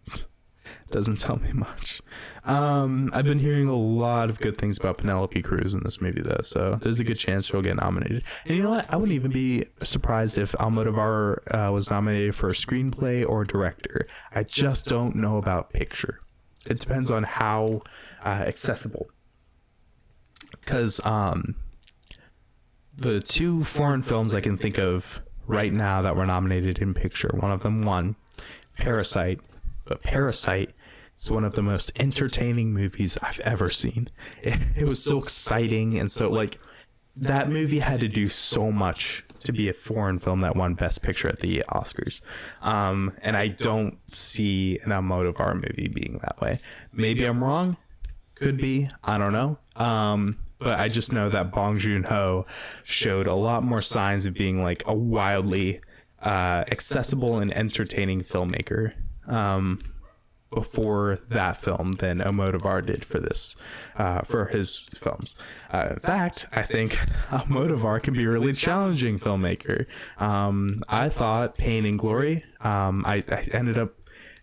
tell me much. I've been hearing a lot of good things about Penelope Cruz in this movie, though, so there's a good chance she'll get nominated. And you know what? I wouldn't even be surprised if Almodovar was nominated for screenplay or director. I just don't know about picture. It depends on how accessible. Because the 2 foreign films I can think of right now that were nominated in picture, one of them won, Parasite. But Parasite is one of the most entertaining movies I've ever seen. It was so exciting, and so that movie had to do so much to be a foreign film that won Best Picture at the Oscars. And I don't see an Almodovar movie being that way. Maybe I'm wrong. Could be. I don't know. But I just know that Bong Joon-ho showed a lot more signs of being a wildly accessible and entertaining filmmaker before that film than Almodovar did for his films. In fact, I think Almodovar can be a really challenging filmmaker. I thought Pain and Glory, I ended up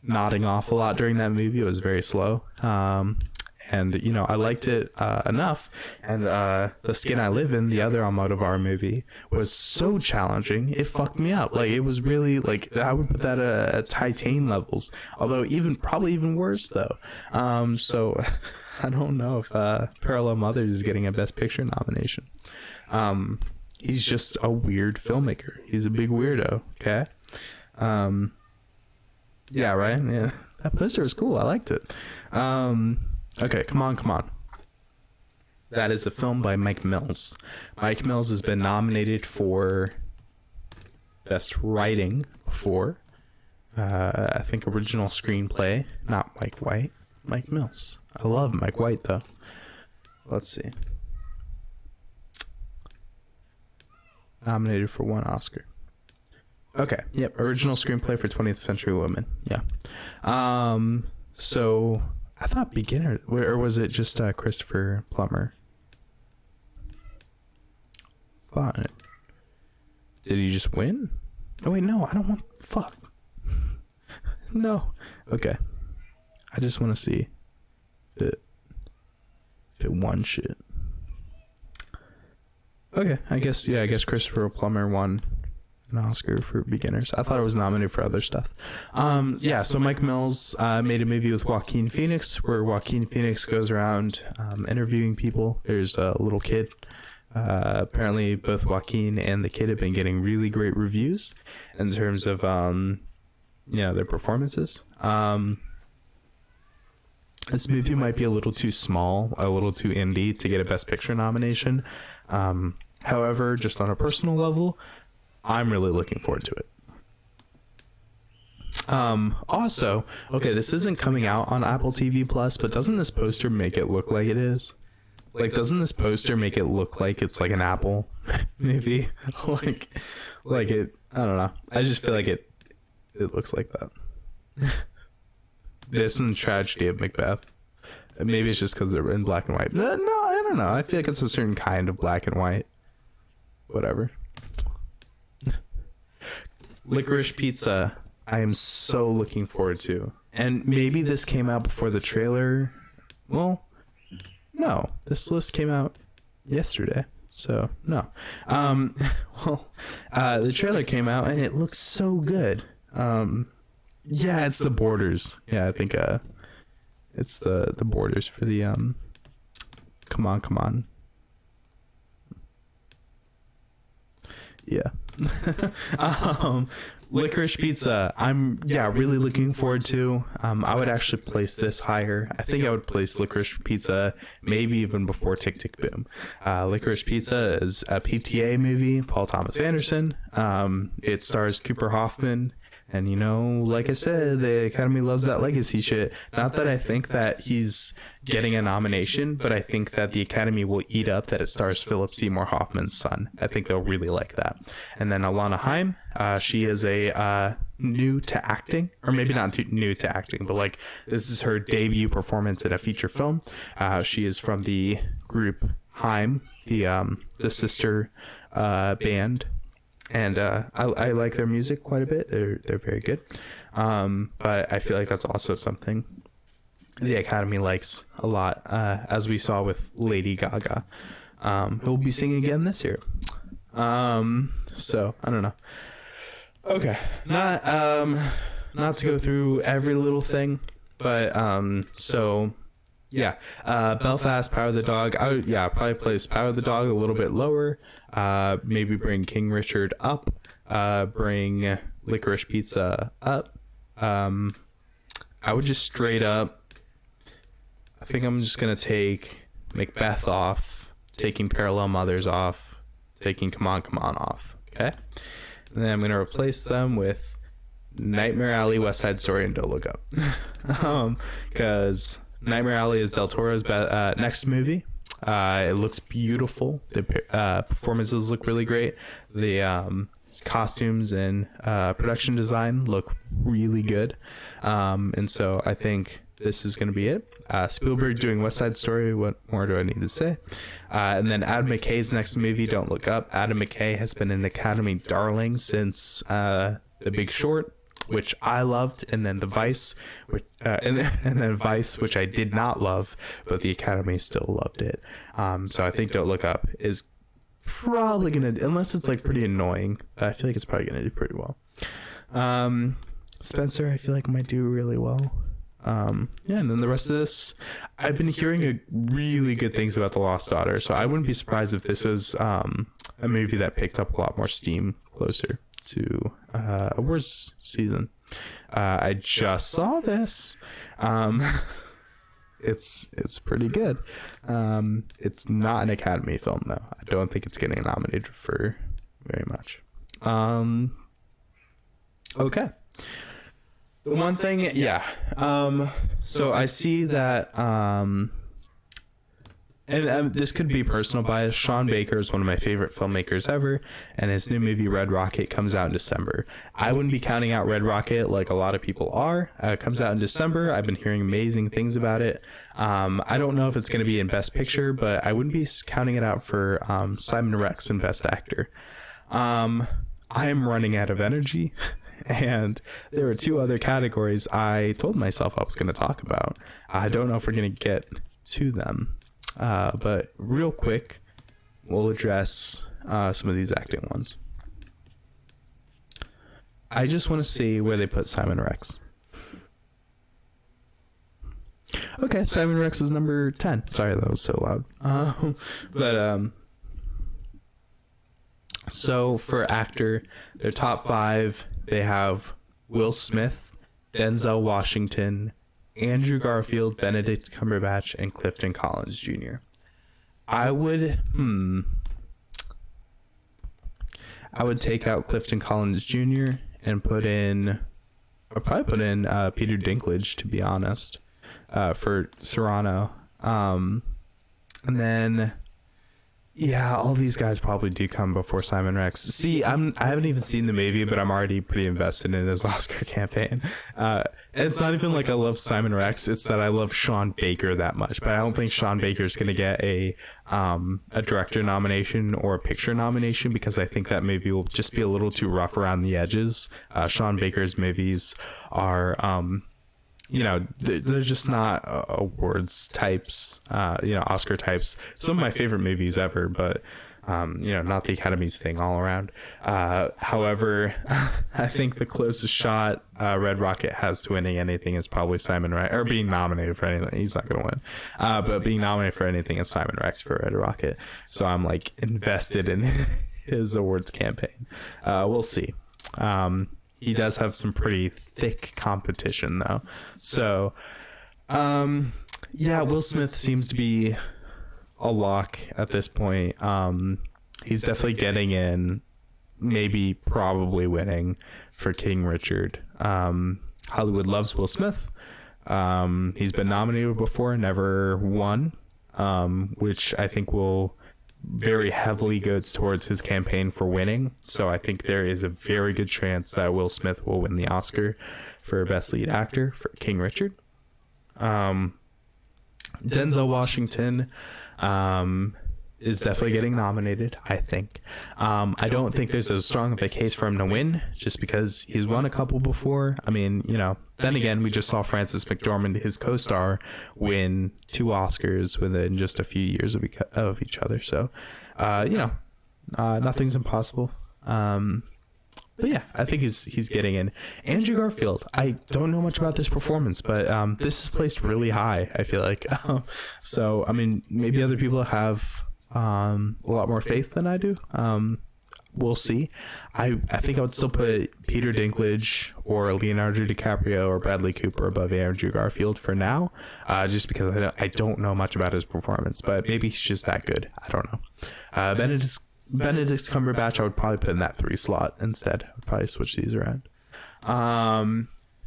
nodding off a lot during that movie. It was very slow. And, I liked it enough. And The Skin I Live In, the other Almodovar movie, was so challenging. It fucked me up. It was really, I would put that at Titan levels. Although probably even worse, though. So I don't know if Parallel Mothers is getting a Best Picture nomination. He's just a weird filmmaker. He's a big weirdo, okay? Yeah, right? Yeah. That poster was cool. I liked it. Okay, come on. That is a film by Mike Mills. Mike Mills has been nominated for Best Writing for, I think, Original Screenplay. Not Mike White. Mike Mills. I love Mike White, though. Let's see. Nominated for 1 Oscar. Okay, yep, Original Screenplay for 20th Century Women. Yeah. So I thought Beginner, or was it just Christopher Plummer? Thought it. Did he just win? Oh wait, no, I don't want. Fuck. No. Okay. I just want to see if it won shit. Okay, I guess Christopher Plummer won an Oscar for Beginners. I thought it was nominated for other stuff. Yeah, so Mike Mills made a movie with Joaquin Phoenix where Joaquin Phoenix goes around interviewing people. There's a little kid. Apparently both Joaquin and the kid have been getting really great reviews in terms of their performances. This movie might be a little too small, a little too indie to get a Best Picture nomination. However, just on a personal level, I'm really looking forward to it. Also, okay, this isn't coming out on Apple TV Plus, but doesn't this poster make it look like it is? Doesn't this poster make it look like it's like an apple? movie. like it. I don't know. I just feel like it looks like that. This and Tragedy of Macbeth. Maybe it's just because they're in black and white. No, I don't know. I feel like it's a certain kind of black and white. Whatever. Licorice Pizza. I am so looking forward to. And maybe this came out before the trailer. Well, no. This list came out yesterday. So, no. The trailer came out and it looks so good. Yeah, it's the borders. Yeah, I think it's the borders for the come on. Yeah. Licorice Pizza. I'm really looking forward to. I would actually place this higher. I think I would place Licorice Pizza maybe even before Tick Tick Boom. Licorice Pizza is a PTA movie, Paul Thomas Anderson. It stars Cooper Hoffman. And, you know, like I said, the Academy loves that legacy shit. Not that I think that he's getting a nomination, but I think that the Academy will eat up that it stars Philip Seymour Hoffman's son. I think they'll really like that. And then Alana Haim, she is a new to acting, or maybe not new to acting, but like this is her debut performance in a feature film. She is from the group Haim, the sister band. And I like their music quite a bit. They're very good. But I feel like that's also something the Academy likes a lot, as we saw with Lady Gaga, who will be singing again this year. So I don't know. Okay, not to go through every little thing, but so. Yeah, Belfast, Power of the Dog. I would, probably place Power of the Dog a little bit lower. Maybe bring King Richard up. Bring Licorice Pizza up. I would just straight up. I think I'm just gonna take Macbeth off, taking Parallel Mothers off, taking Come On off. Okay, and then I'm gonna replace them with Nightmare Alley, West Side Story, and Don't Look Up. Because Nightmare Alley is Del Toro's next movie. It looks beautiful. The performances look really great. The costumes and production design look really good. And so I think this is going to be it. Spielberg doing West Side Story. What more do I need to say? And then Adam McKay's next movie, Don't Look Up. Adam McKay has been an Academy darling since The Big Short, which I loved, and then The Vice, which, and then Vice, which I did not love, but the Academy still loved it. So I think Don't Look Up is probably gonna, unless it's like pretty annoying, but I feel like it's probably gonna do pretty well. Spencer, I feel like might do really well. And then the rest of this, I've been hearing really good things about The Lost Daughter, so I wouldn't be surprised if this was a movie that picked up a lot more steam closer to awards season. I just saw this. It's pretty good. It's not an Academy film though. I don't think it's getting nominated for very much. Okay. The one thing, so I see that and this could be personal bias. Sean Baker is one of my favorite filmmakers ever, and his new movie Red Rocket comes out in December. I wouldn't be counting out Red Rocket like a lot of people are. It comes out in December. I've been hearing amazing things about it. I don't know if it's going to be in Best Picture, but I wouldn't be counting it out for Simon Rex in Best Actor. I am running out of energy, and there are two other categories I told myself I was going to talk about. I don't know if we're going to get to them. But real quick, we'll address some of these acting ones. I just want to see where they put Simon Rex. Okay, Simon Rex is number 10. Sorry, that was so loud. So for actor, their top 5, they have Will Smith, Denzel Washington, Andrew Garfield, Benedict Cumberbatch, and Clifton Collins Jr. I would take out Clifton Collins Jr. and I'd probably put in Peter Dinklage, to be honest, for Cyrano. And then, Yeah, all these guys probably do come before Simon Rex. See, I haven't even seen the movie, but I'm already pretty invested in his Oscar campaign. It's not even like I love Simon Rex; it's that I love Sean Baker that much. But I don't think Sean Baker's going to get a director nomination or a picture nomination, because I think that movie will just be a little too rough around the edges. Sean Baker's movies are they're just not awards types, Oscar types. Some of my favorite movies ever, but, not the Academy's thing all around. However, I think the closest shot Red Rocket has to winning anything is probably Simon Rex, or being nominated for anything. He's not going to win. But being nominated for anything is Simon Rex for Red Rocket. So I'm like invested in his awards campaign. We'll see. He does have some pretty thick competition, though. So, Will Smith seems to be a lock at this point. He's definitely getting in, maybe probably winning for King Richard. Hollywood loves Will Smith. He's been nominated before, never won, which I think will very heavily goes towards his campaign for winning. So I think there is a very good chance that Will Smith will win the Oscar for Best Lead Actor for King Richard. Denzel Washington is definitely getting nominated, I think. I don't think there's as strong of a case for him to win, just because he's won a couple before. I mean, then again, we just saw Frances McDormand, his co-star, win 2 Oscars within just a few years of each other. So, nothing's impossible. But yeah, I think he's getting in. Andrew Garfield, I don't know much about this performance, but this is placed really high, I feel like. So, I mean, maybe other people have a lot more faith than I do. We'll see. I think I would still put Peter Dinklage or Leonardo DiCaprio or Bradley Cooper above Andrew Garfield for now, just because I don't know much about his performance, but maybe he's just that good. I don't know. Benedict Cumberbatch, I would probably put in that 3 slot instead. I would probably switch these around.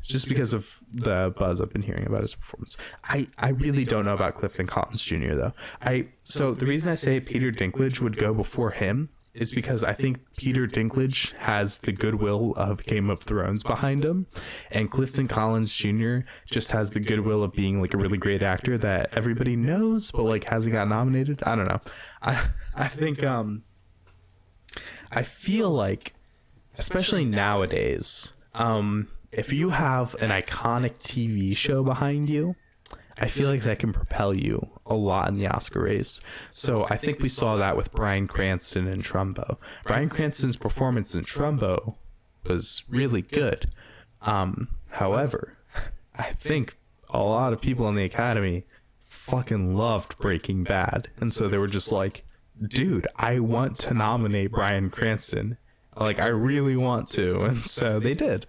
Just because of the buzz I've been hearing about his performance. I really don't know about Clifton Collins Jr. though. So the reason I say Peter Dinklage would go before him is because I think Peter Dinklage has the goodwill of Game of Thrones behind him, and Clifton Collins Jr. just has the goodwill of being like a really great actor that everybody knows, but like hasn't got nominated. I don't know. I think I feel like, especially nowadays, if you have an iconic TV show behind you, I feel like that can propel you a lot in the Oscar race. So I think we saw that with Bryan Cranston in Trumbo. Bryan Cranston's performance in Trumbo was really good. However, I think a lot of people in the Academy fucking loved Breaking Bad. And so they were just like, dude, I want to nominate Bryan Cranston. Like, I really want to. And so they did.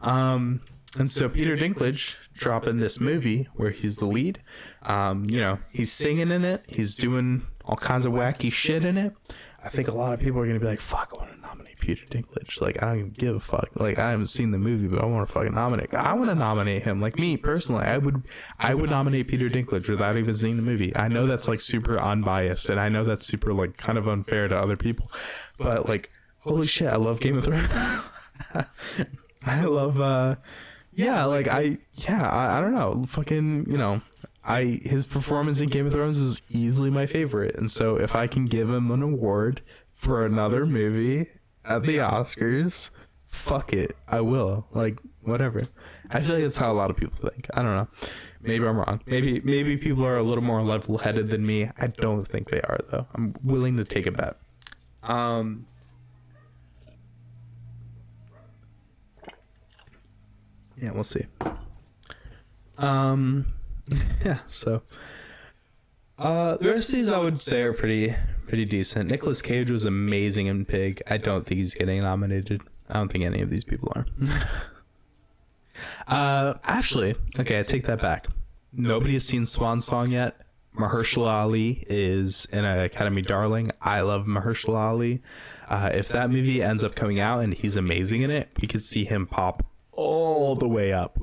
And so Peter Dinklage dropping this movie where he's the lead. He's singing in it. He's doing all kinds of wacky shit in it. I think a lot of people are going to be like, fuck, I want to nominate Peter Dinklage. Like, I don't even give a fuck. Like, I haven't seen the movie, but I want to fucking nominate. I want to nominate him. Like, me, personally, I would nominate Peter Dinklage without even seeing the movie. I know that's, like, super unbiased, and I know that's super, like, kind of unfair to other people. But, like, holy shit, I love Game of Thrones. I love, I don't know. Fucking, his performance in Game of Thrones was easily my favorite. And so if I can give him an award for another movie at the Oscars, fuck it. I will. Like, whatever. I feel like that's how a lot of people think. I don't know. Maybe I'm wrong. Maybe people are a little more level-headed than me. I don't think they are, though. I'm willing to take a bet. Yeah, we'll see. So the rest of these I would say are pretty decent. Nicolas Cage was amazing in Pig. I don't think he's getting nominated. I don't think any of these people are. Actually, okay, I take that back. Nobody has seen Swan Song yet. Mahershala Ali is an Academy darling. I love Mahershala Ali. If that movie ends up coming out and he's amazing in it, we could see him pop all the way up.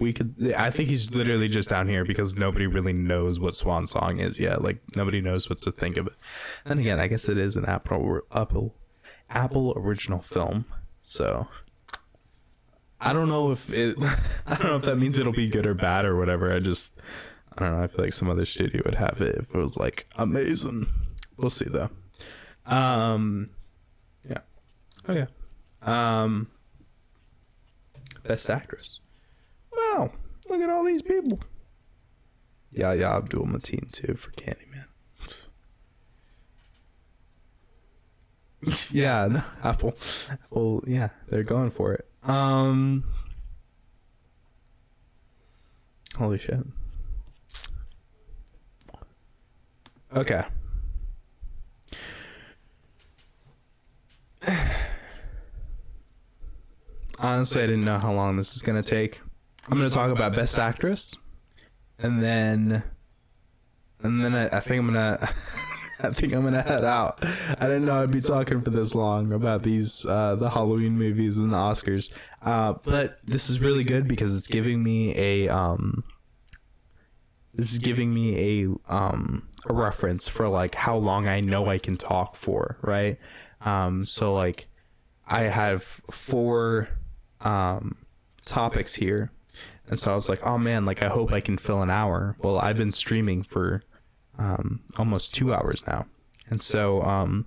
I think he's literally just down here because nobody really knows what Swan Song is yet. Like, nobody knows what to think of it. And again, I guess it is an Apple original film. So I don't know if that means it'll be good or bad or whatever. I don't know. I feel like some other studio would have it if it was like amazing. We'll see though. Yeah. Okay. Best actress. Wow, look at all these people. Yahya Abdul-Mateen too for Candyman. Yeah, no, Apple. Yeah, they're going for it. Holy shit. Okay. Honestly, I didn't know how long this was gonna take. I'm gonna talk about Best Actress, and then I think I'm gonna I think I'm gonna head out. I didn't know I'd be talking for this long about these the Halloween movies and the Oscars. But this is really good because it's giving me a reference for like how long I know I can talk for, right? So like I have 4 topics here, and so I was like, oh man, like I hope I can fill an hour. Well, I've been streaming for almost 2 hours now, and so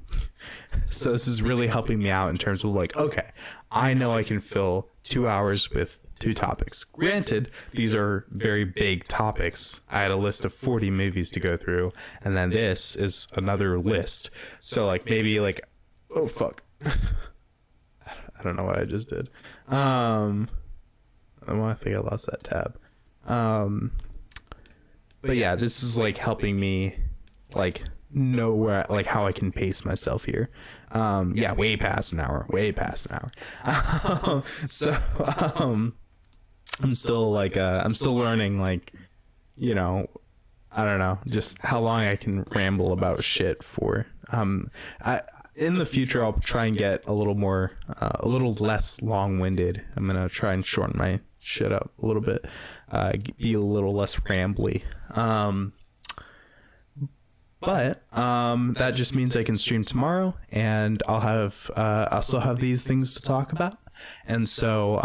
so this is really helping me out in terms of like, okay, I know I can fill 2 hours with 2 topics. Granted, these are very big topics. I had a list of 40 movies to go through, and then this is another list. So like maybe like, oh fuck, I don't know what I just did. I think I lost that tab. But yeah, this is like helping me like know where, like how I can pace myself here. Yeah, way past an hour. So I'm still like I'm still learning, like, you know, I don't know, just how long I can ramble about shit for. In the future, I'll try and get a little less long-winded. I'm gonna try and shorten my shit up a little bit, be a little less rambly. But that just means I can stream tomorrow, and I'll still have these things to talk about, and so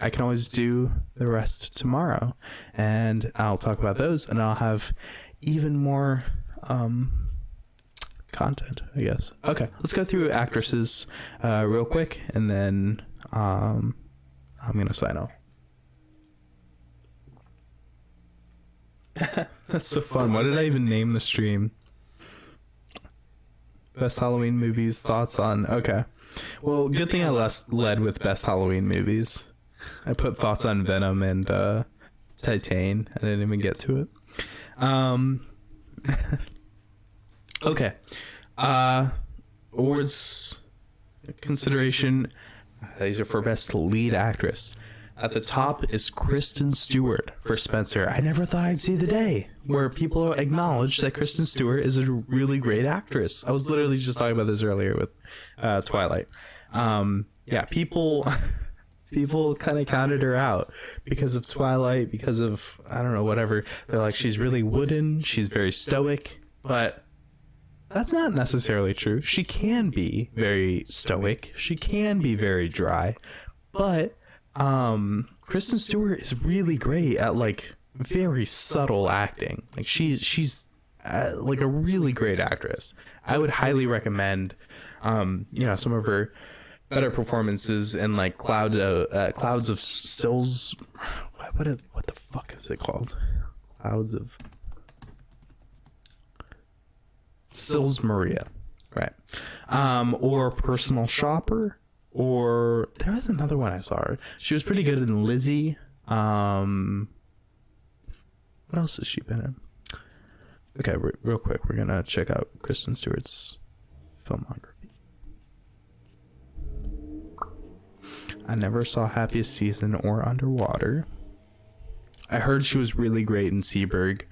I can always do the rest tomorrow, and I'll talk about those, and I'll have even more content, I guess. Okay, let's go through actresses real quick, and then I'm gonna sign off. That's so fun. Why did I even name the stream? Best Halloween movies, thoughts on... Okay. Well, good thing I led with best Halloween movies. I put thoughts on Venom and Titane. I didn't even get to it. Okay. Awards consideration. These are for best lead actress. At the top is Kristen Stewart for Spencer. I never thought I'd see the day where people acknowledge that Kristen Stewart is a really great actress. I was literally just talking about this earlier with Twilight. Yeah, people kind of counted her out because of Twilight, because of, I don't know, whatever. They're like, she's really wooden, she's very stoic, but that's not necessarily true. She can be very stoic, she can be very dry, but Kristen Stewart is really great at like very subtle acting. Like she's like a really great actress. I would highly recommend you know, some of her better performances in like Clouds of Sils. What the fuck is it called? Clouds of Sils Maria, right? Or Personal Shopper. Or there was another one I saw her. She was pretty good in Lizzie. What else has she been in? Okay, real quick, we're gonna check out Kristen Stewart's filmography. I never saw Happiest Season or Underwater. I heard she was really great in Seberg.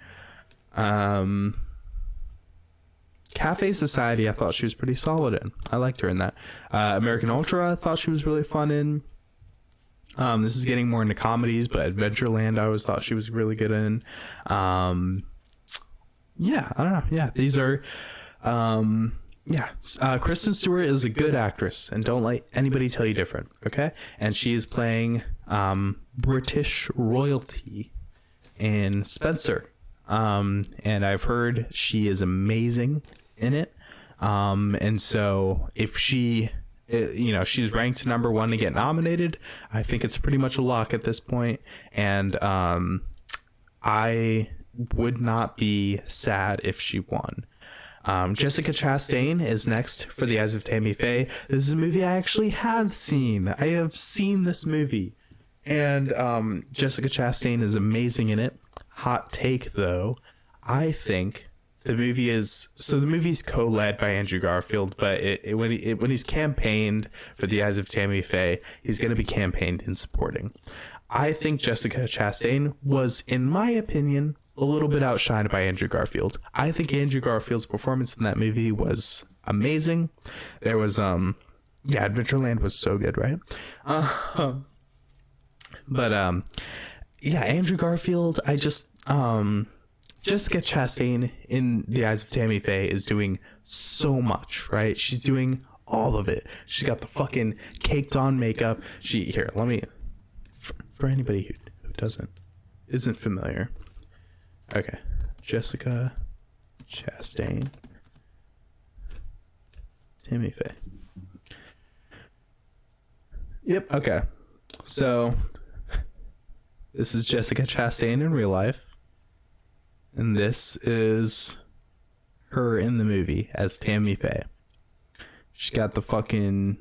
Cafe Society, I thought she was pretty solid in. I liked her in that. American Ultra, I thought she was really fun in. This is getting more into comedies, but Adventureland I always thought she was really good in. Yeah, I don't know. Yeah, these are Kristen Stewart is a good actress, and don't let anybody tell you different, okay? And she is playing British royalty in Spencer. And I've heard she is amazing in it. And so if she, she's ranked number 1 to get nominated, I think it's pretty much a lock at this point. And I would not be sad if she won. Jessica Chastain is next for The Eyes of Tammy Faye. This is a movie I actually have seen. I have seen this movie. And Jessica Chastain is amazing in it. Hot take, though. I think the movie's co-led by Andrew Garfield, but when he's campaigned for The Eyes of Tammy Faye, he's going to be campaigned in supporting. I think Jessica Chastain was, in my opinion, a little bit outshined by Andrew Garfield. I think Andrew Garfield's performance in that movie was amazing. There was, Adventureland was so good, right? Andrew Garfield, Jessica Chastain in The Eyes of Tammy Faye is doing so much, right? She's doing all of it. She's got the fucking caked on makeup. For anybody who isn't familiar. Okay. Jessica Chastain. Tammy Faye. Yep. Okay. So this is Jessica Chastain in real life. And this is her in the movie as Tammy Faye. She's got the fucking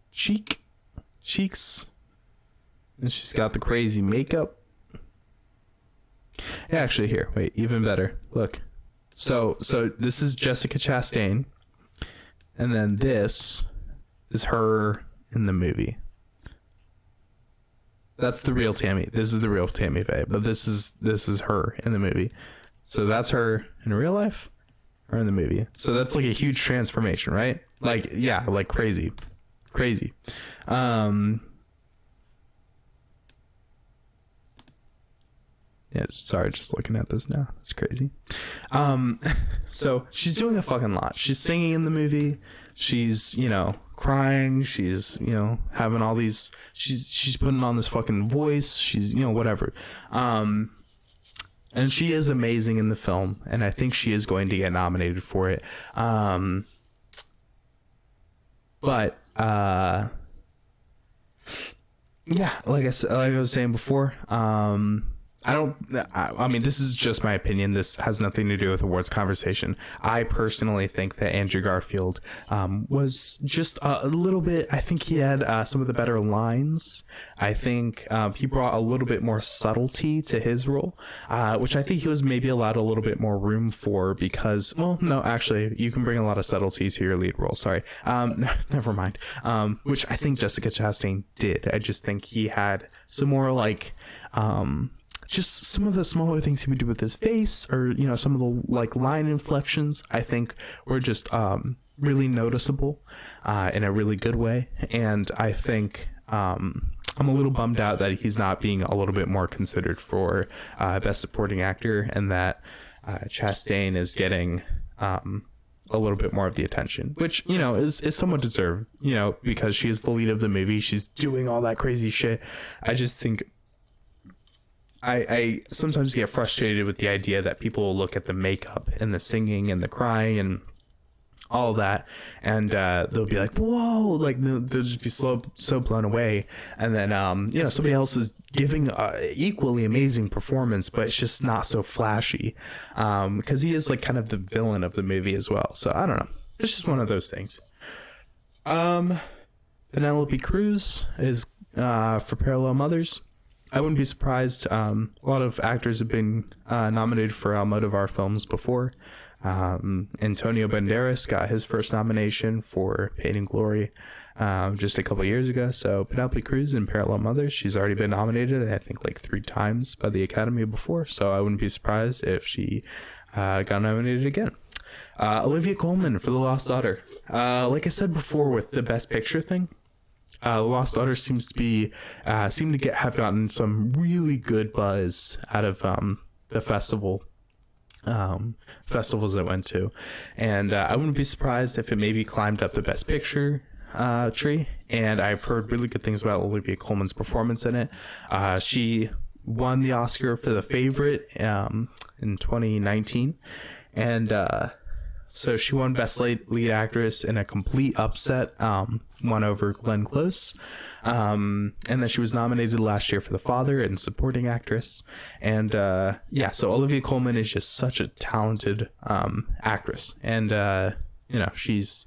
cheeks. And she's got the crazy makeup. Yeah, actually, here, wait, even better. Look. So this is Jessica Chastain. And then this is her in the movie. That's the real Tammy. This is the real Tammy Faye, but this is her in the movie. So that's her in real life or in the movie. So that's like a huge transformation, right? Like, yeah, like crazy. Yeah, sorry, just looking at this now. It's crazy. So she's doing a fucking lot. She's singing in the movie. She's, crying. She's, having all these, she's putting on this fucking voice. She's, whatever. And she is amazing in the film, and I think she is going to get nominated for it. Like I was saying before, I mean, this is just my opinion. This has nothing to do with awards conversation. I personally think that Andrew Garfield was just a little bit, I think he had some of the better lines. I think he brought a little bit more subtlety to his role, which I think he was maybe allowed a little bit more room for because, well, no, actually, you can bring a lot of subtleties to your lead role. Sorry. Never mind. Which I think Jessica Chastain did. I just think he had some more just some of the smaller things he would do with his face or, some of the line inflections, I think were just really noticeable in a really good way. And I think I'm a little bummed out that he's not being a little bit more considered for Best Supporting Actor and that Chastain is getting a little bit more of the attention, which, is somewhat deserved, because she is the lead of the movie. She's doing all that crazy shit. I just think I sometimes get frustrated with the idea that people will look at the makeup and the singing and the crying and all that, and they'll be like, whoa, they'll just be so blown away. And then, somebody else is giving equally amazing performance, but it's just not so flashy, because he is kind of the villain of the movie as well. So I don't know. It's just one of those things. Penelope Cruz is for Parallel Mothers. I wouldn't be surprised. A lot of actors have been nominated for Almodovar films before. Antonio Banderas got his first nomination for Pain and Glory just a couple years ago. So Penelope Cruz in Parallel Mothers, she's already been nominated, I think 3 times by the Academy before. So I wouldn't be surprised if she got nominated again. Olivia Colman for The Lost Daughter. Like I said before with the Best Picture thing, Lost Daughter seem to have gotten some really good buzz out of the festivals I went to, and I wouldn't be surprised if it maybe climbed up the Best Picture tree. And I've heard really good things about Olivia Colman's performance in it. She won the Oscar for The Favorite in 2019, and so she won Best Lead Actress in a complete upset, won over Glenn Close. And then she was nominated last year for The Father and Supporting Actress. And so Olivia Colman is just such a talented actress. And, she's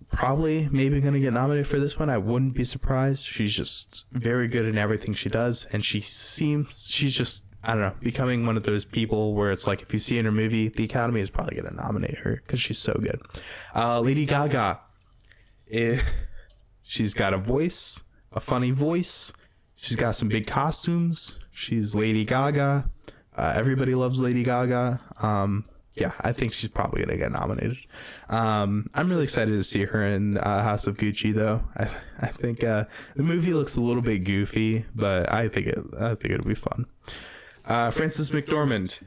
probably maybe going to get nominated for this one. I wouldn't be surprised. She's just very good in everything she does. And she's just, I don't know, becoming one of those people where it's like, if you see in her movie, the Academy is probably going to nominate her because she's so good. Lady Gaga, she's got a funny voice. She's got some big costumes. She's Lady Gaga. Everybody loves Lady Gaga. I think she's probably going to get nominated. I'm really excited to see her in House of Gucci, though. I think the movie looks a little bit goofy, but I think it'll be fun. Frances McDormand.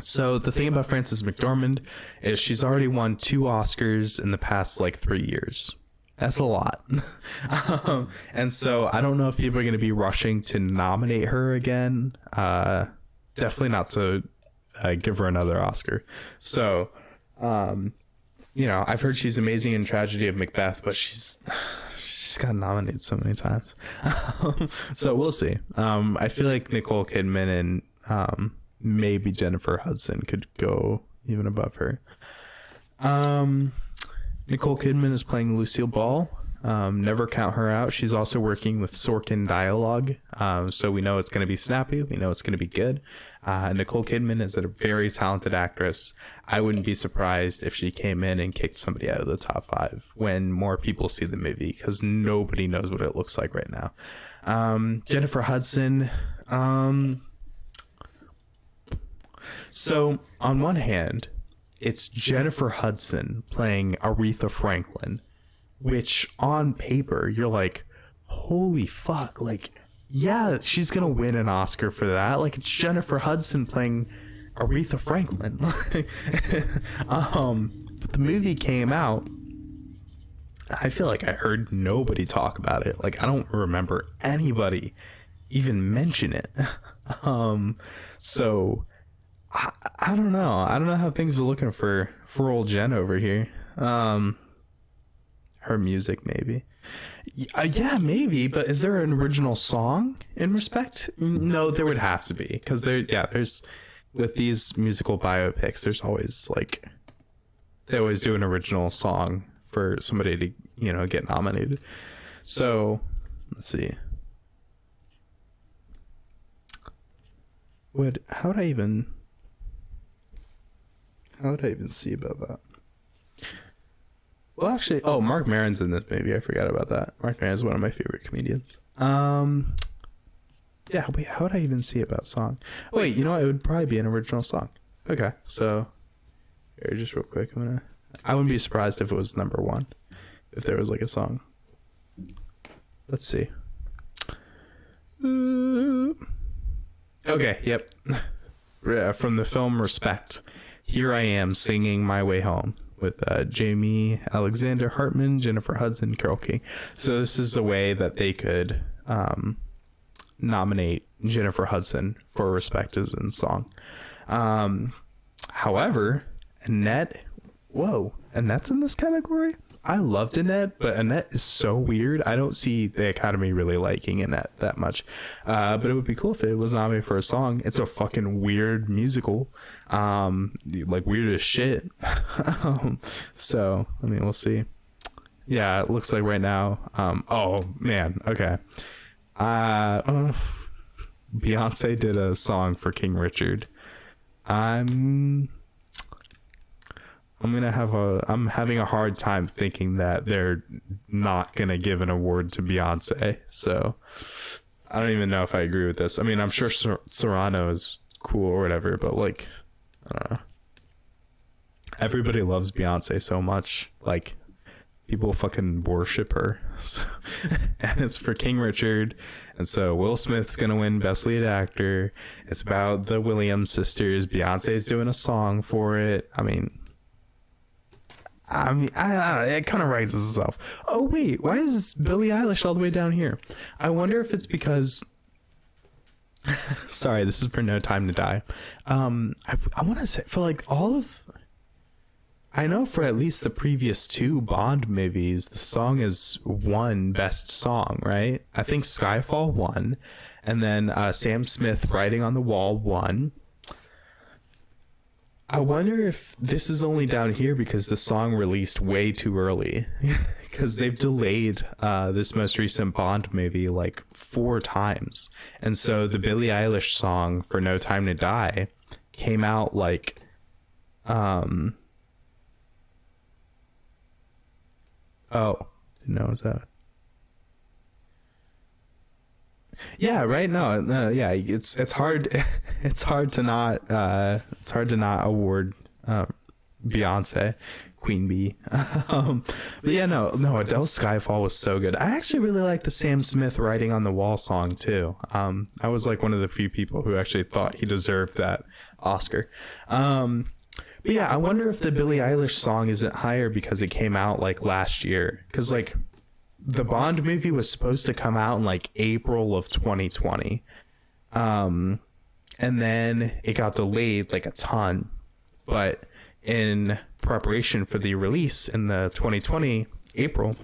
So the thing about Frances McDormand is she's already won 2 Oscars in the past 3 years. That's a lot. And so I don't know if people are going to be rushing to nominate her again. Definitely not to give her another Oscar. So, I've heard she's amazing in Tragedy of Macbeth, but she's gotten nominated so many times. So we'll see. I feel like Nicole Kidman and maybe Jennifer Hudson could go even above her. Nicole Kidman is playing Lucille Ball. Never count her out. She's also working with Sorkin Dialogue. So we know it's going to be snappy. We know it's going to be good. Nicole Kidman is a very talented actress. I wouldn't be surprised if she came in and kicked somebody out of the top 5 when more people see the movie, because nobody knows what it looks like right now. Jennifer Hudson. So on one hand, it's Jennifer Hudson playing Aretha Franklin, which on paper you're like, holy fuck, yeah, she's gonna win an Oscar for that. It's Jennifer Hudson playing Aretha Franklin. But the movie came out, I feel like I heard nobody talk about it. I don't remember anybody even mention it. So I don't know. I don't know how things are looking for old Jen over here. Her music, maybe. Yeah, maybe. But is there an original song in Respect? No, there would have to be, because there's with these musical biopics, there's always they always do an original song for somebody to get nominated. So let's see. How would I even see about that? Well, actually, Marc Maron's in this movie. I forgot about that. Marc Maron's one of my favorite comedians. Yeah, wait, how would I even see about song? Wait, you know what? It would probably be an original song. Okay, so here, just real quick, I wouldn't be surprised if it was number 1, if there was a song. Let's see. Okay, yep. From the film Respect, Here I Am Singing My Way Home, with Jamie Alexander Hartman, Jennifer Hudson, Carole King. So this is a way that they could nominate Jennifer Hudson for Respect as in song. However, Annette's in this category. I loved Annette, but Annette is so weird. I don't see the Academy really liking Annette that much. But it would be cool if it was nominated for a song. It's a fucking weird musical. Weird as shit. So, we'll see. Yeah, it looks like right now. Oh, man. Okay. Beyonce did a song for King Richard. I'm having a hard time thinking that they're not gonna give an award to Beyonce. So I don't even know if I agree with this. I'm sure Serrano is cool or whatever, but I don't know. Everybody loves Beyonce so much. People fucking worship her. So, and it's for King Richard. And so Will Smith's gonna win Best Lead Actor. It's about the Williams sisters. Beyonce's doing a song for it. I mean, I don't know, it kind of writes itself. Oh wait, why is Billie Eilish all the way down here? I wonder if it's because. Sorry, this is for No Time to Die. I want to say for like all of. I know for at least the previous two Bond movies, the song is won Best Song, right? I think Skyfall won, and then Sam Smith Writing on the Wall won. I wonder if this is only down here because the song released way too early. Because they've delayed this most recent Bond movie like 4 times. And so the Billie Eilish song for No Time to Die came out like... Oh, didn't know that. Yeah, right. No, yeah, it's hard. It's hard to not. It's hard to not award Beyonce, Queen Bee. But yeah, no. Adele's Skyfall was so good. I actually really like the Sam Smith Writing on the Wall song too. I was like one of the few people who actually thought he deserved that Oscar. But yeah, I wonder if the Billie Eilish song isn't higher because it came out like last year. Because like the Bond movie was supposed to come out in like April of 2020. And then it got delayed like a ton. But in preparation for the release in the 2020 April,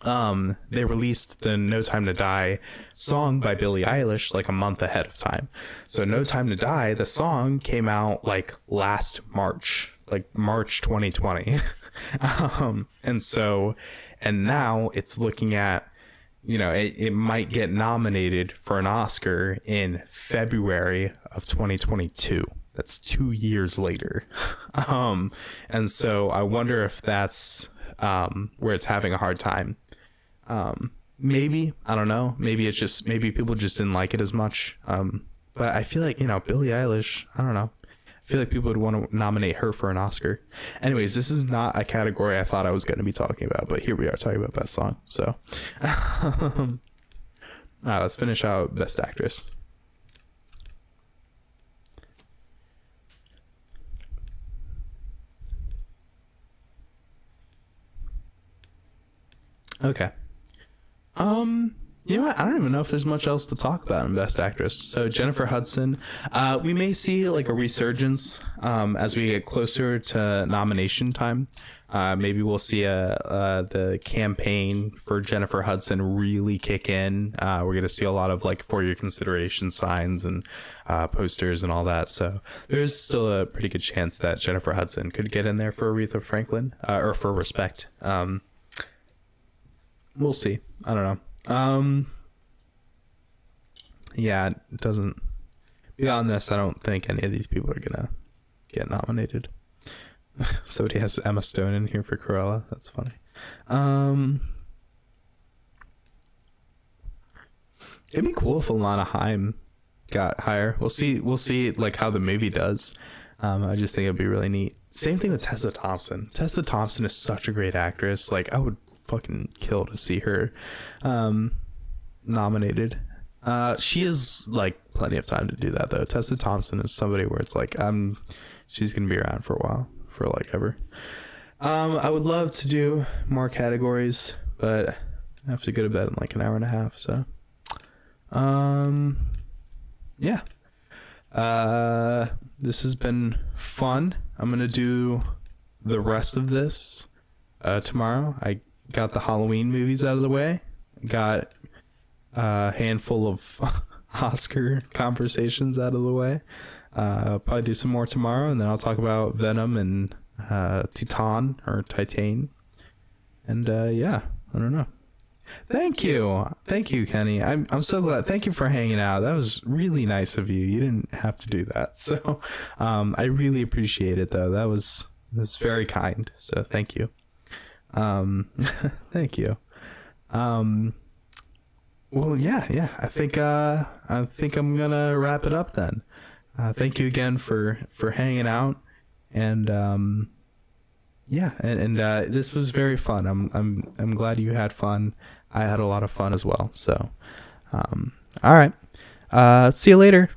they released the No Time to Die song by Billie Eilish like a month ahead of time. So No Time to Die, the song came out like last March, like March 2020. And now it's looking at, you know, it might get nominated for an Oscar in February of 2022. That's 2 years later. And so I wonder if that's where it's having a hard time. Maybe, I don't know. Maybe it's just, maybe people just didn't like it as much. But I feel like, you know, Billie Eilish, I don't know. I feel like people would want to nominate her for an Oscar. Anyways, this is not a category I thought I was going to be talking about, but here we are talking about Best Song. So, all right, let's finish out Best Actress. Okay. You know what? I don't even know if there's much else to talk about in Best Actress. So Jennifer Hudson, we may see like a resurgence as we get closer to nomination time. Maybe we'll see the campaign for Jennifer Hudson really kick in. We're gonna see a lot of like for your consideration signs and posters and all that. So there's still a pretty good chance that Jennifer Hudson could get in there for Aretha Franklin or for Respect. We'll see. I don't know. Yeah, it doesn't. Beyond this, I don't think any of these people are gonna get nominated. Somebody has Emma Stone in here for Cruella. That's funny. It'd be cool if Alana Haim got higher. We'll see. We'll see like how the movie does. I just think it'd be really neat. Same thing with Tessa Thompson. Tessa Thompson is such a great actress. Like I would fucking kill to see her nominated. She is like plenty of time to do that though. Tessa Thompson is somebody where it's like she's gonna be around for a while, for like ever. I would love to do more categories, but I have to go to bed in like an hour and a half, so yeah. This has been fun. I'm gonna do the rest of this tomorrow. I got the Halloween movies out of the way. Got a handful of Oscar conversations out of the way. I'll probably do some more tomorrow, and then I'll talk about Venom and Titan or Titan. And yeah, I don't know. Thank you, Kenny. I'm so glad. Thank you for hanging out. That was really nice of you. You didn't have to do that. So I really appreciate it, though. That was very kind. So thank you. Thank you. Well, yeah. I think I'm gonna wrap it up then. Thank you again for hanging out, and Yeah, and this was very fun. I'm glad you had fun. I had a lot of fun as well. So, all right. See you later.